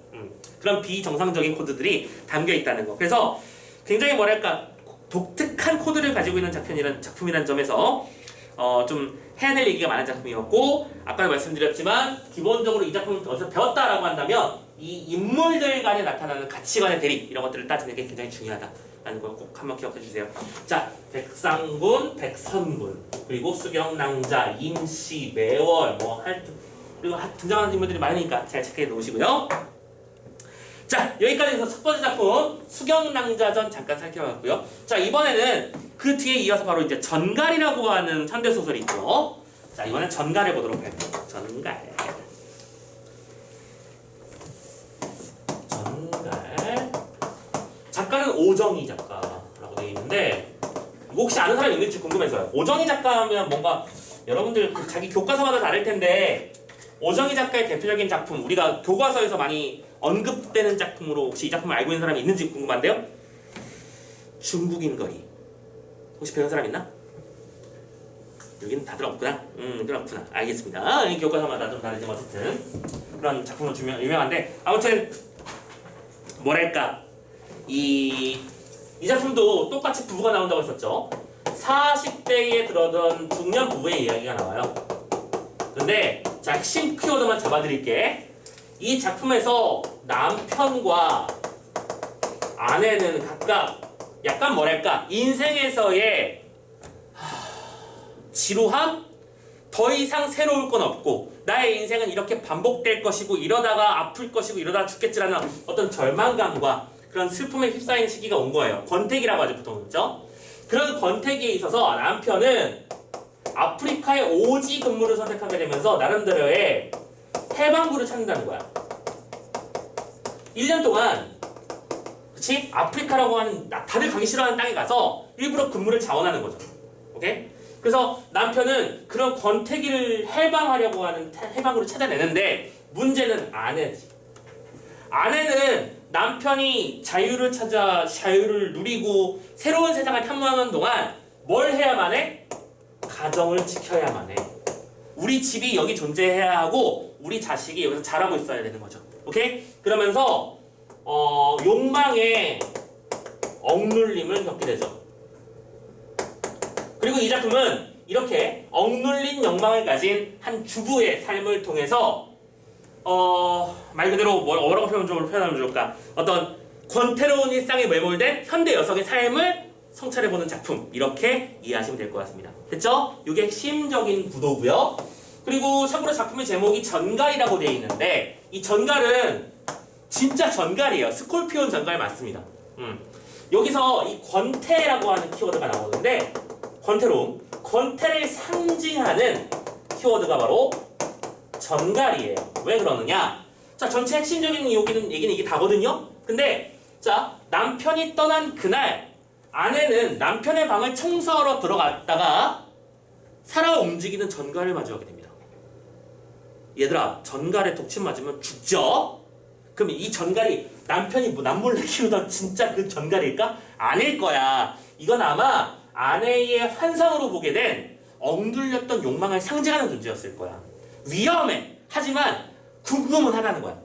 그런 비정상적인 코드들이 담겨 있다는 거. 그래서 굉장히 뭐랄까 독특한 코드를 가지고 있는 작품이라는 점에서 좀 해야 될 얘기가 많은 작품이었고 아까도 말씀드렸지만 기본적으로 이 작품을 어디서 배웠다라고 한다면 이 인물들 간에 나타나는 가치관의 대립 이런 것들을 따지는 게 굉장히 중요하다라는 걸 꼭 한번 기억해 주세요. 자, 백상군, 백선군 그리고 수경낭자, 임시, 매월 그리고 등장하는 인물들이 많으니까 잘 체크해 놓으시고요. 자, 여기까지 해서 첫 번째 작품 수경낭자전 잠깐 살펴봤고요. 자, 이번에는 그 뒤에 이어서 바로 이제 전갈이라고 하는 현대소설이 있죠. 자, 이번엔 전갈을 보도록 할게요. 전갈. 작가는 오정희 작가라고 되어 있는데 이거 혹시 아는 사람 있는지 궁금해서요. 오정희 작가면 뭔가 여러분들 자기 교과서마다 다를 텐데 오정희 작가의 대표적인 작품 우리가 교과서에서 많이 언급되는 작품으로 혹시 이 작품을 알고 있는 사람이 있는지 궁금한데요. 중국인 거리 혹시 배운 사람 있나? 여기는 다들 없구나. 그렇구나. 알겠습니다. 이 교과서마다 좀 다르지만 어쨌든 그런 작품으로 유명한데 아무튼 뭐랄까 이 작품도 똑같이 부부가 나온다고 했었죠. 40대에 들어던 중년 부부의 이야기가 나와요. 근데 자, 핵심 키워드만 잡아드릴게. 이 작품에서 남편과 아내는 각각 약간 뭐랄까 인생에서의 지루함? 더 이상 새로울 건 없고 나의 인생은 이렇게 반복될 것이고 이러다가 아플 것이고 이러다가 죽겠지라는 어떤 절망감과 그런 슬픔에 휩싸이는 시기가 온 거예요. 권태기라고 하죠 보통. 그렇죠? 그런 권태기에 있어서 남편은 아프리카의 오지 근무를 선택하게 되면서 나름대로의 해방구를 찾는다는 거야. 1년 동안 그치? 아프리카라고 하는 다들 가기 싫어하는 땅에 가서 일부러 근무를 자원하는 거죠. 오케이? 그래서 남편은 그런 권태기를 해방하려고 하는 해방구를 찾아내는데 문제는 아내지. 아내는 남편이 자유를 찾아 자유를 누리고 새로운 세상을 탐구하는 동안 뭘 해야만 해? 가정을 지켜야만 해. 우리 집이 여기 존재해야 하고 우리 자식이 여기서 자라고 있어야 되는 거죠. 오케이? 그러면서 욕망에 억눌림을 겪게 되죠. 그리고 이 작품은 이렇게 억눌린 욕망을 가진 한 주부의 삶을 통해서 말 그대로 뭐라고 표현하면 좋을까? 어떤 권태로운 일상에 매몰된 현대 여성의 삶을 성찰해보는 작품 이렇게 이해하시면 될 것 같습니다. 됐죠? 이게 핵심적인 구도고요. 그리고 참고로 작품의 제목이 전갈이라고 되어 있는데 이 전갈은 진짜 전갈이에요. 스콜피온 전갈 맞습니다. 여기서 이 권태라고 하는 키워드가 나오는데 권태로움, 권태를 상징하는 키워드가 바로 전갈이에요. 왜 그러느냐? 자, 전체 핵심적인 얘기는 이게 다거든요. 근데 자, 남편이 떠난 그날 아내는 남편의 방을 청소하러 들어갔다가 살아 움직이는 전갈을 마주하게 됩니다. 얘들아, 전갈에 독침 맞으면 죽죠? 그럼 이 전갈이 남편이 뭐 남몰래 키우던 진짜 그 전갈일까? 아닐 거야. 이건 아마 아내의 환상으로 보게 된 억눌렸던 욕망을 상징하는 존재였을 거야. 위험해. 하지만 궁금은 하다는 거야.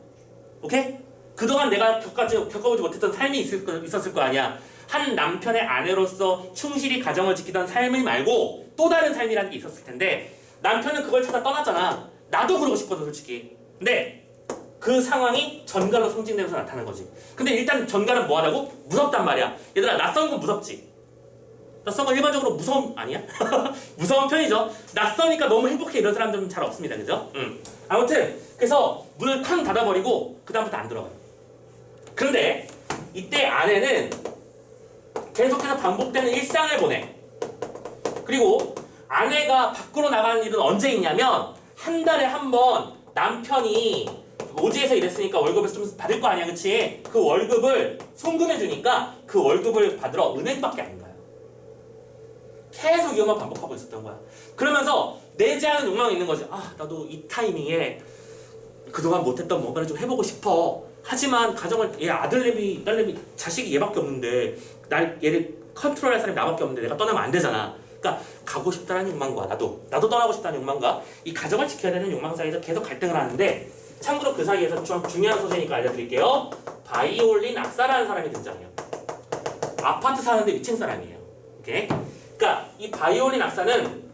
오케이? 그동안 내가 겪어보지 못했던 삶이 있었을 거 아니야. 한 남편의 아내로서 충실히 가정을 지키던 삶을 말고 또 다른 삶이라는 게 있었을 텐데 남편은 그걸 찾아 떠났잖아. 나도 그러고 싶거든 솔직히. 근데 그 상황이 전갈로 상징되면서 나타나는 거지. 근데 일단 전갈은 뭐 하냐고? 무섭단 말이야. 얘들아, 낯선 건 무섭지? 낯선 건 일반적으로 무서운 아니야? 무서운 편이죠. 낯서니까 너무 행복해 이런 사람들은 잘 없습니다. 그죠? 아무튼 그래서 문을 쾅 닫아버리고 그 다음부터 안 들어가요. 그런데 이때 아내는 계속해서 반복되는 일상을 보내. 그리고 아내가 밖으로 나가는 일은 언제 있냐면 한 달에 한 번 남편이 오지에서 일했으니까 월급을 좀 받을 거 아니야, 그치? 그 월급을 송금해 주니까 그 월급을 받으러 은행밖에 안 가요. 계속 이것만 반복하고 있었던 거야. 그러면서 내지 않은 욕망이 있는 거지. 아, 나도 이 타이밍에 그동안 못했던 뭔가를 좀 해보고 싶어. 하지만 가정을, 얘 아들내미, 딸내미, 자식이 얘밖에 없는데 얘를 컨트롤할 사람이 나밖에 없는데 내가 떠나면 안 되잖아. 그러니까 가고 싶다는 욕망과 나도 떠나고 싶다는 욕망과 이 가정을 지켜야 되는 욕망 사이에서 계속 갈등을 하는데 참고로 그 사이에서 좀 중요한 소재니까 알려드릴게요. 바이올린 악사라는 사람이 등장해요. 아파트 사는데 위층 사람이에요. 오케이? 그러니까 이 바이올린 악사는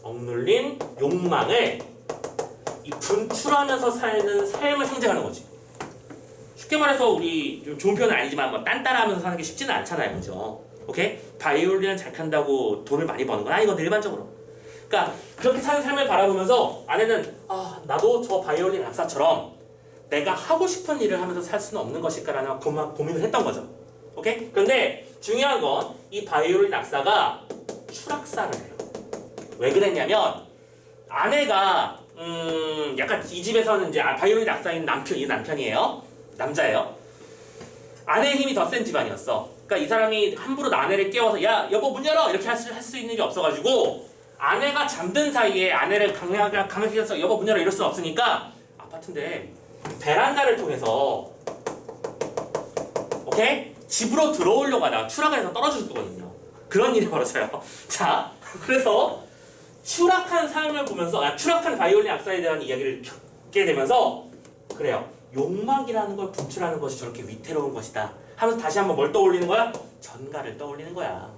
억눌린 욕망을 이 분출하면서 사는 삶을 상징하는 거지. 쉽게 말해서 우리 좀 좋은 표현은 아니지만 뭐 딴따라하면서 사는 게 쉽지는 않잖아요, 그죠? 오케이? 바이올린을 잘 칸다고 돈을 많이 버는 건 아니거든 일반적으로. 그러니까 그렇게 사는 삶을 바라보면서 아내는 나도 저 바이올린 악사처럼 내가 하고 싶은 일을 하면서 살 수는 없는 것일까라는 고민을 했던 거죠. 오케이? 그런데 중요한 건 이 바이올린 악사가 추락사를 해요. 왜 그랬냐면 아내가 약간 이 집에서는 이제 바이올린 악사인 남편이에요. 남자예요. 아내의 힘이 더 센 집안이었어. 그러니까 이 사람이 함부로 아내를 깨워서 야 여보 문 열어 이렇게 할 수 있는 일이 없어가지고 아내가 잠든 사이에 아내를 강하게 해서 여보 문 열어 이럴 수 없으니까 아파트인데 베란다를 통해서 오케이? 집으로 들어오려고 하다가 추락을 해서 떨어질 거거든요. 그런 일이 벌어져요. 자, 그래서 추락한 삶을 보면서 추락한 바이올린 악사에 대한 이야기를 겪게 되면서 그래요. 욕망이라는 걸 분출하는 것이 저렇게 위태로운 것이다 하면서 다시 한번 뭘 떠올리는 거야? 전갈을 떠올리는 거야.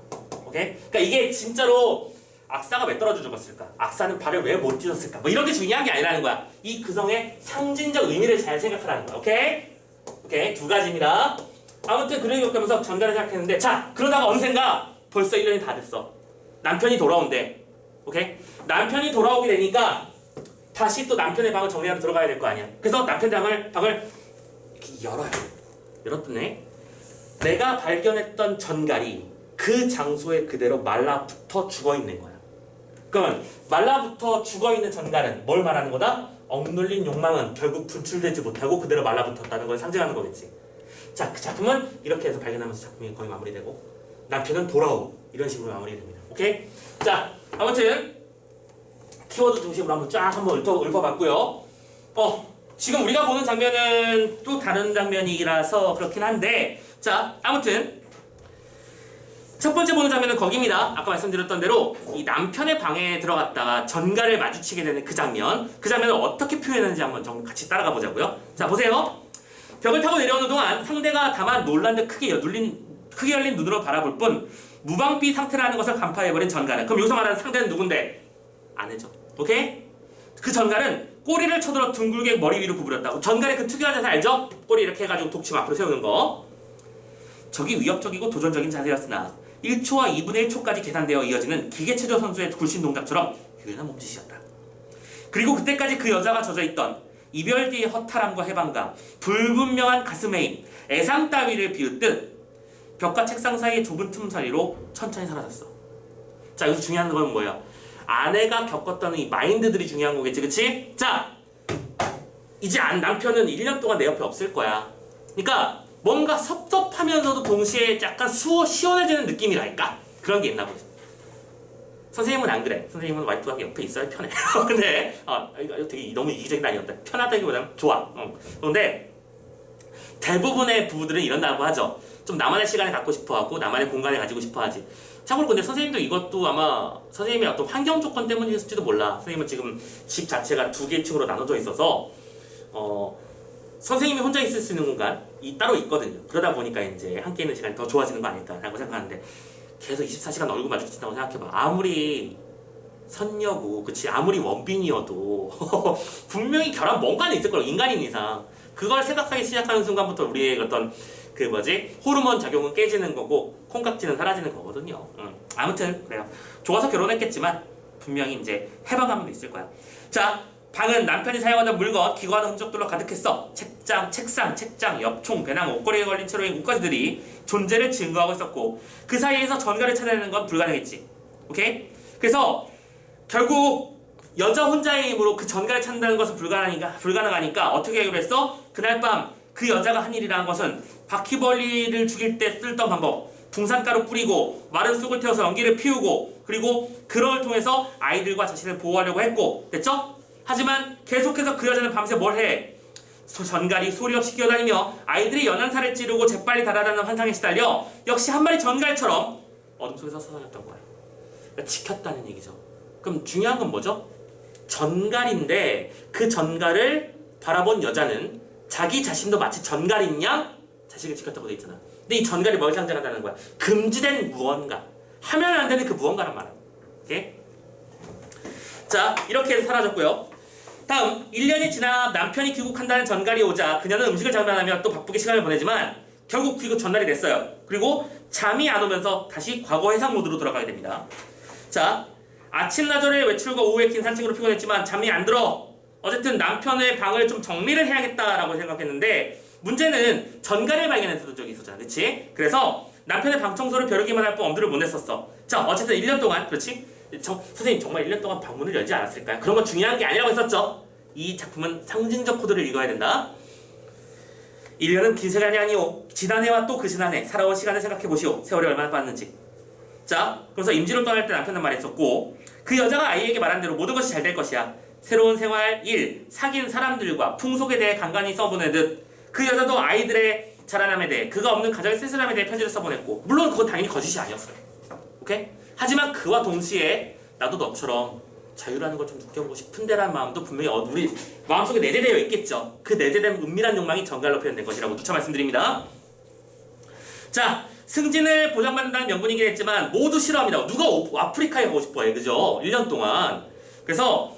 오케이? 그러니까 이게 진짜로 악사가 왜 떨어져 죽었을까? 악사는 발을 왜 못 뛰었을까? 뭐 이런 게 중요한 게 아니라는 거야. 이 구성의 상징적 의미를 잘 생각하라는 거야. 오케이? 오케이? 두 가지입니다. 아무튼 그런 걸 겪으면서 전갈을 생각했는데 자, 그러다가 언젠가 벌써 1년이 다 됐어. 남편이 돌아온대. 오케이? 남편이 돌아오게 되니까 다시 또 남편의 방을 정리하러 들어가야 될 거 아니야. 그래서 남편 방을 이렇게 열어요. 열었더니 내가 발견했던 전갈이 그 장소에 그대로 말라붙어 죽어있는 거야. 그러면 말라붙어 죽어있는 전갈은 뭘 말하는 거다? 억눌린 욕망은 결국 분출되지 못하고 그대로 말라붙었다는 걸 상징하는 거겠지. 자, 그 작품은 이렇게 해서 발견하면서 작품이 거의 마무리되고 남편은 돌아오고 이런 식으로 마무리됩니다. 오케이? 자, 아무튼 키워드 중심으로 한번 읊어봤고요. 지금 우리가 보는 장면은 또 다른 장면이라서 그렇긴 한데 자, 아무튼 첫 번째 보는 장면은 거기입니다. 아까 말씀드렸던 대로 이 남편의 방에 들어갔다가 전갈을 마주치게 되는 그 장면을 어떻게 표현하는지 한번 좀 같이 따라가 보자고요. 자, 보세요. 벽을 타고 내려오는 동안 상대가 다만 놀란 듯 크게 열린 눈으로 바라볼 뿐 무방비 상태라는 것을 간파해버린 전갈은, 그럼 여기서 말하는 상대는 누군데? 아내죠. 오케이? 그 전갈은 꼬리를 쳐들어 둥글게 머리 위로 구부렸다고. 전갈의 그 특유한 자세 알죠? 꼬리 이렇게 해가지고 독침 앞으로 세우는 거. 적이 위협적이고 도전적인 자세였으나 1초와 2분의 1초까지 계산되어 이어지는 기계체조 선수의 굴신 동작처럼 유연한 몸짓이었다. 그리고 그때까지 그 여자가 젖어있던 이별 뒤의 허탈함과 해방감, 불분명한 가슴에 힘, 애상 따위를 비웃듯 벽과 책상 사이의 좁은 틈 사이로 천천히 사라졌어. 자, 여기서 중요한 건 뭐예요? 아내가 겪었던 이 마인드들이 중요한 거겠지, 그치? 자, 이제 남편은 1년 동안 내 옆에 없을 거야. 그러니까 뭔가 섭섭하면서도 동시에 약간 시원해지는 느낌이랄까? 그런 게 있나 보지. 선생님은 안 그래. 선생님은 와이프가 옆에 있어야 편해. 근데 이거 되게 너무 이기적인 아니었다. 편하다기보다는 좋아. 그런데 대부분의 부부들은 이런다고 하죠. 좀 나만의 시간을 갖고 싶어하고 나만의 공간을 가지고 싶어하지. 참고로 근데 선생님도 이것도 아마 선생님의 어떤 환경 조건 때문일지도 몰라. 선생님은 지금 집 자체가 2개의 층으로 나눠져 있어서 선생님이 혼자 있을 수 있는 공간이 따로 있거든요. 그러다 보니까 이제 함께 있는 시간이 더 좋아지는 거 아닐까라고 생각하는데 계속 24시간 얼굴 마주친다고 생각해봐. 아무리 선녀고 그치 아무리 원빈이어도 분명히 결함 뭔가는 있을 거라고 인간인 이상 그걸 생각하기 시작하는 순간부터 우리의 어떤 호르몬 작용은 깨지는 거고 콩깍지는 사라지는 거거든요. 아무튼 그래요. 좋아서 결혼했겠지만 분명히 이제 해방감도 있을 거야. 자, 방은 남편이 사용하던 물건, 기거하는 흔적들로 가득했어. 책상, 엽총, 배낭, 옷걸이에 걸린 채로의 옷가지들이 존재를 증거하고 있었고 그 사이에서 전가를 찾아내는 건 불가능했지. 오케이? 그래서 결국 여자 혼자의 힘으로 그 전가를 찾는다는 것은 불가능하니까 어떻게 하기로 했어? 그날 밤 그 여자가 한 일이라는 것은 바퀴벌리를 죽일 때 쓰던 방법, 붕산가루 뿌리고 마른 쑥을 태워서 연기를 피우고 그리고 그걸 통해서 아이들과 자신을 보호하려고 했고 됐죠? 하지만 계속해서 그 여자는 밤새 뭘 해? 전갈이 소리 없이 기어다니며 아이들이 연한 살을 찌르고 재빨리 달아나는 환상에 시달려 역시 한 마리 전갈처럼 어둠 속에서 사라졌던 거야. 그러니까 지켰다는 얘기죠. 그럼 중요한 건 뭐죠? 전갈인데 그 전갈을 바라본 여자는 자기 자신도 마치 전갈인 양 자식을 지켰다고 돼 있잖아. 근데 이 전갈이 뭘 상징한다는 거야? 금지된 무언가. 하면 안 되는 그 무언가란 말이야. 오케이? 자, 이렇게 해서 사라졌고요. 다음, 1년이 지나 남편이 귀국한다는 전갈이 오자 그녀는 음식을 장만하며 또 바쁘게 시간을 보내지만 결국 귀국 전날이 됐어요. 그리고 잠이 안 오면서 다시 과거 해상 모드로 돌아가게 됩니다. 자, 아침나절의 외출과 오후에 긴 산책으로 피곤했지만 잠이 안 들어. 어쨌든 남편의 방을 좀 정리를 해야겠다라고 생각했는데 문제는 전갈을 발견했었던 적이 있었잖아. 그치? 그래서 남편의 방 청소를 벼르기만 할 뿐 엄두를 못 냈었어. 자, 어쨌든 1년 동안 그렇지? 선생님 정말 1년 동안 방문을 열지 않았을까요? 그런 건 중요한 게 아니라고 했었죠. 이 작품은 상징적 코드를 읽어야 된다. 1년은 긴 시간이 아니오. 지난해와 또 그 지난해 살아온 시간을 생각해보시오. 세월이 얼마나 빠졌는지. 자, 그래서 임지로 떠날 때 남편은 말했었고 그 여자가 아이에게 말한 대로 모든 것이 잘 될 것이야. 새로운 생활, 일, 사귄 사람들과 풍속에 대해 간간히 써보내듯 그 여자도 아이들의 자라남에 대해 그가 없는 가정의 쓸쓸함에 대해 편지를 써보냈고 물론 그건 당연히 거짓이 아니었어요. 오케이? 하지만 그와 동시에 나도 너처럼 자유라는 걸 좀 느껴보고 싶은데라는 마음도 분명히 우리 마음속에 내재되어 있겠죠. 그 내재된 은밀한 욕망이 전갈로 표현된 것이라고 누차 말씀드립니다. 자, 승진을 보장받는다는 명분이긴 했지만 모두 싫어합니다. 누가 아프리카에 가고 싶어해, 그죠? 1년 동안. 그래서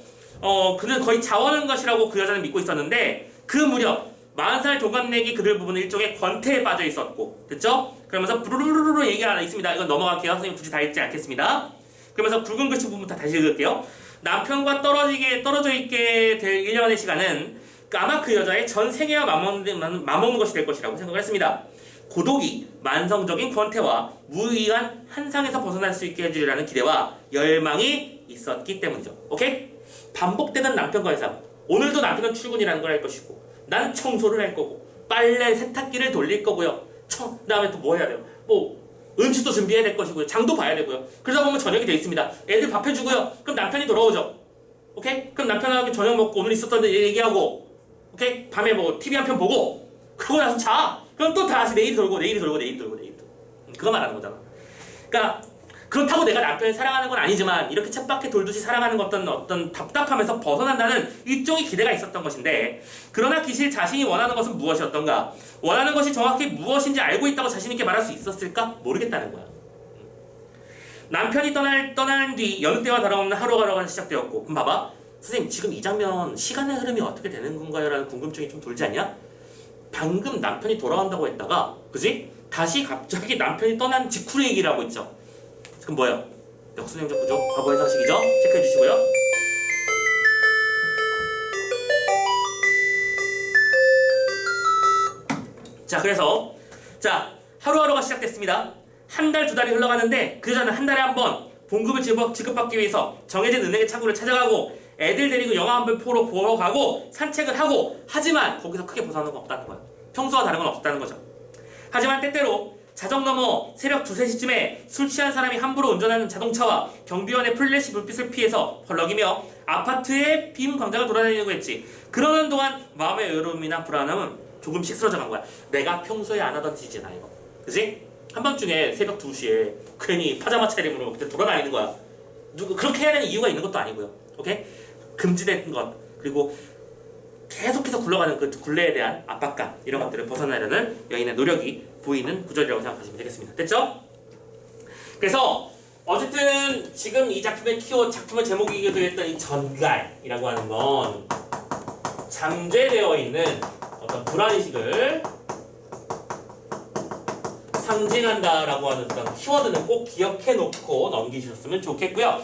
그는 거의 자원한 것이라고 그 여자는 믿고 있었는데 그 무렵 40살 동갑내기 그들 부부는 일종의 권태에 빠져 있었고 됐죠? 그러면서 부르르르르 얘기가 하나 있습니다. 이건 넘어갈게요. 선생님 굳이 다 읽지 않겠습니다. 그러면서 굵은 글씨 부분부터 다시 읽을게요. 남편과 떨어져 있게 될 1년의 시간은 아마 그 여자의 전 생애와 맞먹는 것이 될 것이라고 생각을 했습니다. 고독이 만성적인 권태와 무의한 한상에서 벗어날 수 있게 해주리라는 기대와 열망이 있었기 때문이죠. 오케이? 반복되는 남편과의 삶. 오늘도 남편은 출근이라는 걸 할 것이고 나는 청소를 할 거고 빨래 세탁기를 돌릴 거고요. 그 다음에 또 뭐 해야 돼요? 음식도 준비해야 될 것이고요. 장도 봐야 되고요. 그러다 보면 저녁이 돼 있습니다. 애들 밥 해주고요. 그럼 남편이 돌아오죠. 오케이? 그럼 남편하고 저녁 먹고 오늘 있었던 일 얘기하고 오케이? 밤에 TV 한 편 보고 그러고 나서 자. 그럼 또 다시 내일이 돌고 그거 말하는 거잖아. 그러니까 그렇다고 내가 남편을 사랑하는 건 아니지만 이렇게 쳇바퀴 돌듯이 사랑하는 어떤 답답함에서 벗어난다는 일종의 기대가 있었던 것인데 그러나 기실 자신이 원하는 것은 무엇이었던가? 원하는 것이 정확히 무엇인지 알고 있다고 자신 있게 말할 수 있었을까? 모르겠다는 거야. 남편이 떠난 뒤 여느 때와 다름없는 하루가 시작되었고 그럼 봐봐. 선생님 지금 이 장면 시간의 흐름이 어떻게 되는 건가요? 라는 궁금증이 좀 돌지 않냐? 방금 남편이 돌아온다고 했다가 그지? 다시 갑자기 남편이 떠난 직후의 얘기를 하고 있죠. 그럼 뭐예요? 역순행적 구조, 과거 해상식이죠? 체크해 주시고요. 자, 그래서 하루하루가 시작됐습니다. 한 달, 두 달이 흘러가는데 그 여자는 한 달에 한 번 봉급을 지급받기 위해서 정해진 은행의 창구를 찾아가고 애들 데리고 영화 한 편 보러 가고 산책을 하고 하지만 거기서 크게 벗어나는 건 없다는 거야. 평소와 다른 건 없다는 거죠. 하지만 때때로 자정 넘어 새벽 2, 3시쯤에 술 취한 사람이 함부로 운전하는 자동차와 경비원의 플래시 불빛을 피해서 펄럭이며 아파트의 빈 광장을 돌아다니려고 했지. 그러는 동안 마음의 외로움이나 불안함은 조금씩 쓰러져 간 거야. 내가 평소에 안 하던 짓이잖아 이거. 그치? 한밤중에 새벽 2시에 괜히 파자마 차림으로 그때 돌아다니는 거야. 그렇게 해야 되는 이유가 있는 것도 아니고요. 오케이? 금지된 것 그리고 계속해서 굴러가는 그 굴레에 대한 압박감 이런 것들을 벗어나려는 여인의 노력이 보이는 구절이라고 생각하시면 되겠습니다. 됐죠? 그래서 어쨌든 지금 이 작품의 키워드, 작품의 제목이기도 했던 이 전갈이라고 하는 건 잠재되어 있는 어떤 불안의식을 상징한다라고 하는 그런 키워드는 꼭 기억해 놓고 넘기셨으면 좋겠고요.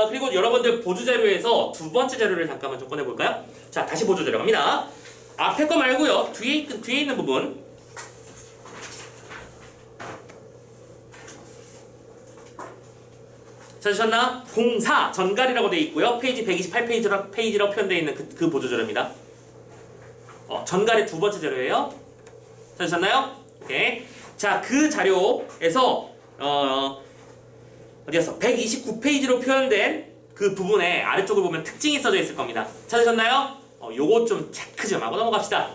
그리고 여러분들 보조자료에서 두 번째 자료를 잠깐만 좀 꺼내볼까요? 자, 다시 보조자료 갑니다. 앞에 거 말고요. 뒤에 있는 부분. 찾으셨나? 공사, 전갈이라고 되어 있고요. 페이지 128페이지로 표현되어 있는 그 보조자료입니다. 전갈의 두 번째 자료예요. 찾으셨나요? 오케이. 자, 그 자료에서 어디였어? 129페이지로 표현된 그 부분에 아래쪽을 보면 특징이 써져 있을 겁니다. 찾으셨나요? 요거 좀 체크 좀 하고 넘어갑시다.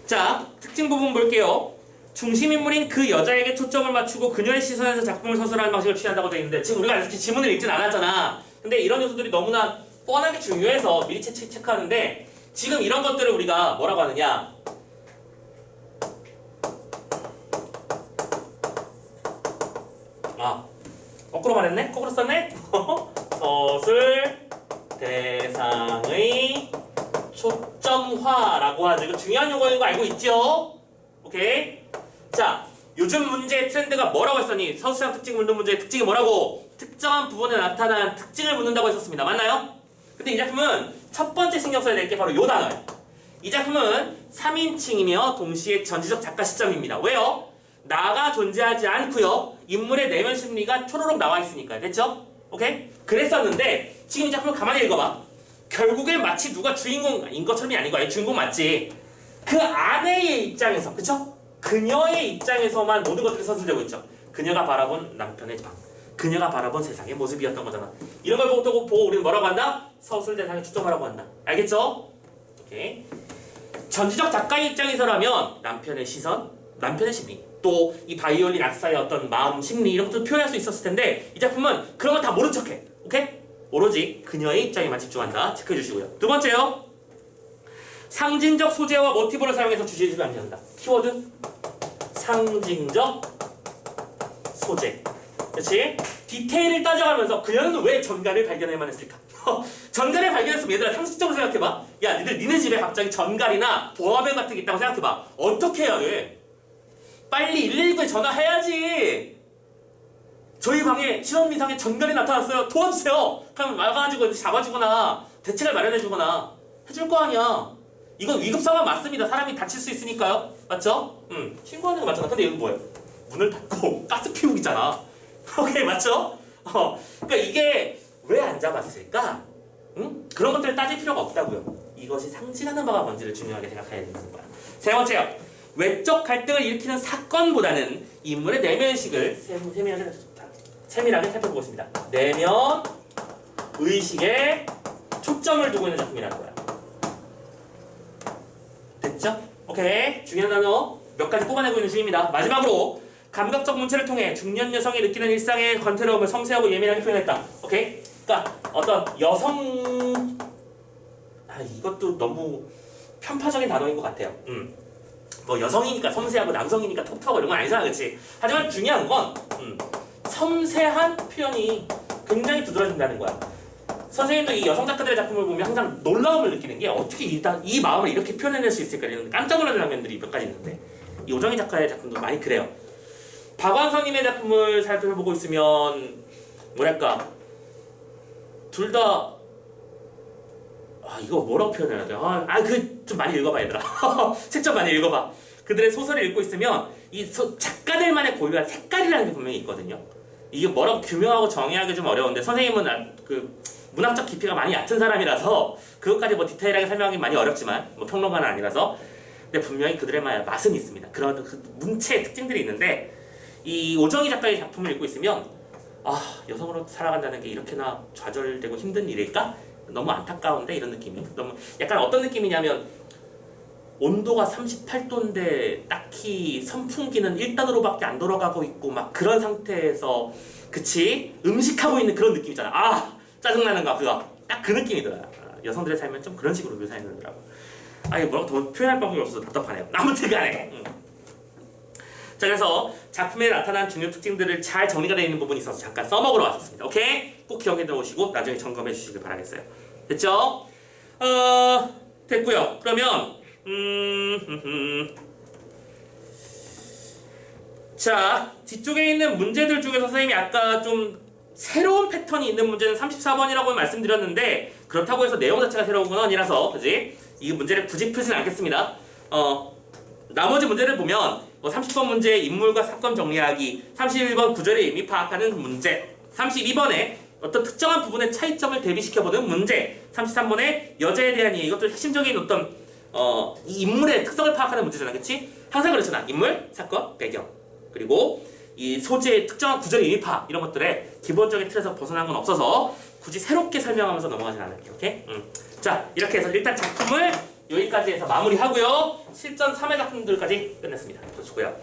자, 특징 부분 볼게요. 중심인물인 그 여자에게 초점을 맞추고 그녀의 시선에서 작품을 서술하는 방식을 취한다고 되어 있는데 지금 우리가 이렇게 지문을 읽진 않았잖아. 근데 이런 요소들이 너무나 뻔하게 중요해서 미리 체크하는데 지금 이런 것들을 우리가 뭐라고 하느냐? 거꾸로 말했네? 거꾸로 썼네? 서술 대상의 초점화라고 하죠. 이거 중요한 용어인 거 알고 있죠? 오케이? 자, 요즘 문제의 트렌드가 뭐라고 했었니? 서술형 특징 묻는 문제의 특징이 뭐라고? 특정한 부분에 나타난 특징을 묻는다고 했었습니다. 맞나요? 근데 이 작품은 첫 번째 신경 써야 될 게 바로 요 단어예요. 이 작품은 3인칭이며 동시에 전지적 작가 시점입니다. 왜요? 나가 존재하지 않고요. 인물의 내면 심리가 초로록 나와 있으니까요. 됐죠? 오케이? 그랬었는데 지금 이 작품을 가만히 읽어봐. 결국엔 마치 누가 주인공인 것처럼이 아닌 거야. 주인공 맞지? 그 아내의 입장에서, 그쵸? 그녀의 입장에서만 모든 것들이 서술되고 있죠. 그녀가 바라본 남편의 방, 그녀가 바라본 세상의 모습이었던 거잖아. 이런 걸 보고 우리는 뭐라고 한다? 서술 대상에 초점하라고 한다. 알겠죠? 오케이. 전지적 작가의 입장에서라면 남편의 시선, 남편의 심리, 또 이 바이올린 악사의 어떤 마음, 심리 이런 것도 표현할 수 있었을 텐데 이 작품은 그런 거 다 모른 척해. 오케이? 오로지 그녀의 입장에만 집중한다. 체크해 주시고요. 두 번째요. 상징적 소재와 모티브를 사용해서 주제를 암기한다. 키워드 상징적 소재. 그렇지? 디테일을 따져가면서 그녀는 왜 전갈을 발견해야만 했을까? 전갈을 발견했으면 얘들아 상식적으로 생각해봐. 야, 니네 집에 갑자기 전갈이나 보아뱀 같은 게 있다고 생각해봐. 어떻게 해야 돼? 빨리 119에 전화해야지. 저희 방에 실험미상에 전갈이 나타났어요. 도와주세요. 그럼 와가지고 잡아주거나 대책을 마련해주거나 해줄 거 아니야. 이건 위급 상황 맞습니다. 사람이 다칠 수 있으니까요. 맞죠? 신고하는 거 맞잖아. 근데 이건 뭐예요? 문을 닫고 가스 피우기잖아. 오케이, 맞죠? 그러니까 이게 왜 안 잡았을까? 그런 것들을 따질 필요가 없다고요. 이것이 상징하는 바가 뭔지를 중요하게 생각해야 된다는 거야. 세 번째요. 외적 갈등을 일으키는 사건보다는 인물의 내면의식을 세밀하게 살펴보겠습니다. 내면 의식에 초점을 두고 있는 작품이라는 거야. 됐죠? 오케이. 중요한 단어 몇 가지 뽑아내고 있는 중입니다. 마지막으로 감각적 문체를 통해 중년 여성이 느끼는 일상의 권태로움을 섬세하고 예민하게 표현했다. 오케이? 그러니까 어떤 여성 이것도 너무 편파적인 단어인 것 같아요. 뭐 여성이니까 섬세하고 남성이니까 톡톡하고 이런 건 아니잖아, 그렇지? 하지만 중요한 건 섬세한 표현이 굉장히 두드러진다는 거야. 선생님도 이 여성 작가들의 작품을 보면 항상 놀라움을 느끼는 게 어떻게 이 마음을 이렇게 표현해낼 수 있을까 이런 깜짝 놀라는 장면들이 몇 가지 있는데 이 오정희 작가의 작품도 많이 그래요. 박완서님의 작품을 살펴보고 있으면 뭐랄까 둘 다 이거 뭐라고 표현해야 돼? 그 좀 많이 읽어봐 얘들아. 책 좀 많이 읽어봐. 그들의 소설을 읽고 있으면 이 작가들만의 고유한 색깔이라는 게 분명히 있거든요. 이게 뭐라고 규명하고 정의하기 좀 어려운데 선생님은 문학적 깊이가 많이 얕은 사람이라서 그것까지 뭐 디테일하게 설명하기 많이 어렵지만 뭐 평론가는 아니라서 근데 분명히 그들의 맛은 있습니다. 그런 그 문체의 특징들이 있는데 이 오정희 작가의 작품을 읽고 있으면 여성으로 살아간다는 게 이렇게나 좌절되고 힘든 일일까? 너무 안타까운데 이런 느낌이 너무 약간 어떤 느낌이냐면 온도가 38도인데 딱히 선풍기는 1단으로밖에 안 돌아가고 있고 막 그런 상태에서 그치? 음식하고 있는 그런 느낌이잖아. 짜증나는 거 그거 딱 그 느낌이더라. 여성들의 삶은 좀 그런 식으로 묘사해 놓더라고. 이거 뭐라고 더 표현할 방법이 없어서 답답하네요. 아무튼 간에 자, 그래서 작품에 나타난 중요 특징들을 잘 정리가 되어 있는 부분이 있어서 잠깐 써먹으러 왔었습니다. 오케이? 꼭 기억해 놓으시고 나중에 점검해 주시길 바라겠어요. 됐죠? 됐고요. 그러면 자, 뒤쪽에 있는 문제들 중에서 선생님이 아까 좀 새로운 패턴이 있는 문제는 34번이라고 말씀드렸는데 그렇다고 해서 내용 자체가 새로운 건 아니라서 그지? 이 문제를 굳이 풀진 않겠습니다. 나머지 문제를 보면 30번 문제 인물과 사건 정리하기, 31번 구절의 의미 파악하는 문제, 32번에 어떤 특정한 부분의 차이점을 대비시켜보는 문제, 33번에 여자에 대한 이해, 이것도 핵심적인 어떤 이 인물의 특성을 파악하는 문제잖아, 그치? 항상 그렇잖아. 인물, 사건, 배경, 그리고 이 소재의 특정한 구절의 의미 파악 이런 것들의 기본적인 틀에서 벗어난 건 없어서 굳이 새롭게 설명하면서 넘어가진 않을게요. 오케이? 자, 이렇게 해서 일단 작품을 여기까지 해서 마무리하고요. 실전 3회 작품들까지 끝냈습니다. 좋고요.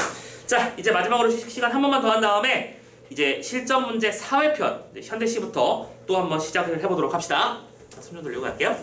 자, 이제 마지막으로 휴식 시간 한 번만 더 한 다음에 이제 실전 문제 4회편 현대시부터 또 한번 시작을 해보도록 합시다. 손 좀 돌리고 갈게요.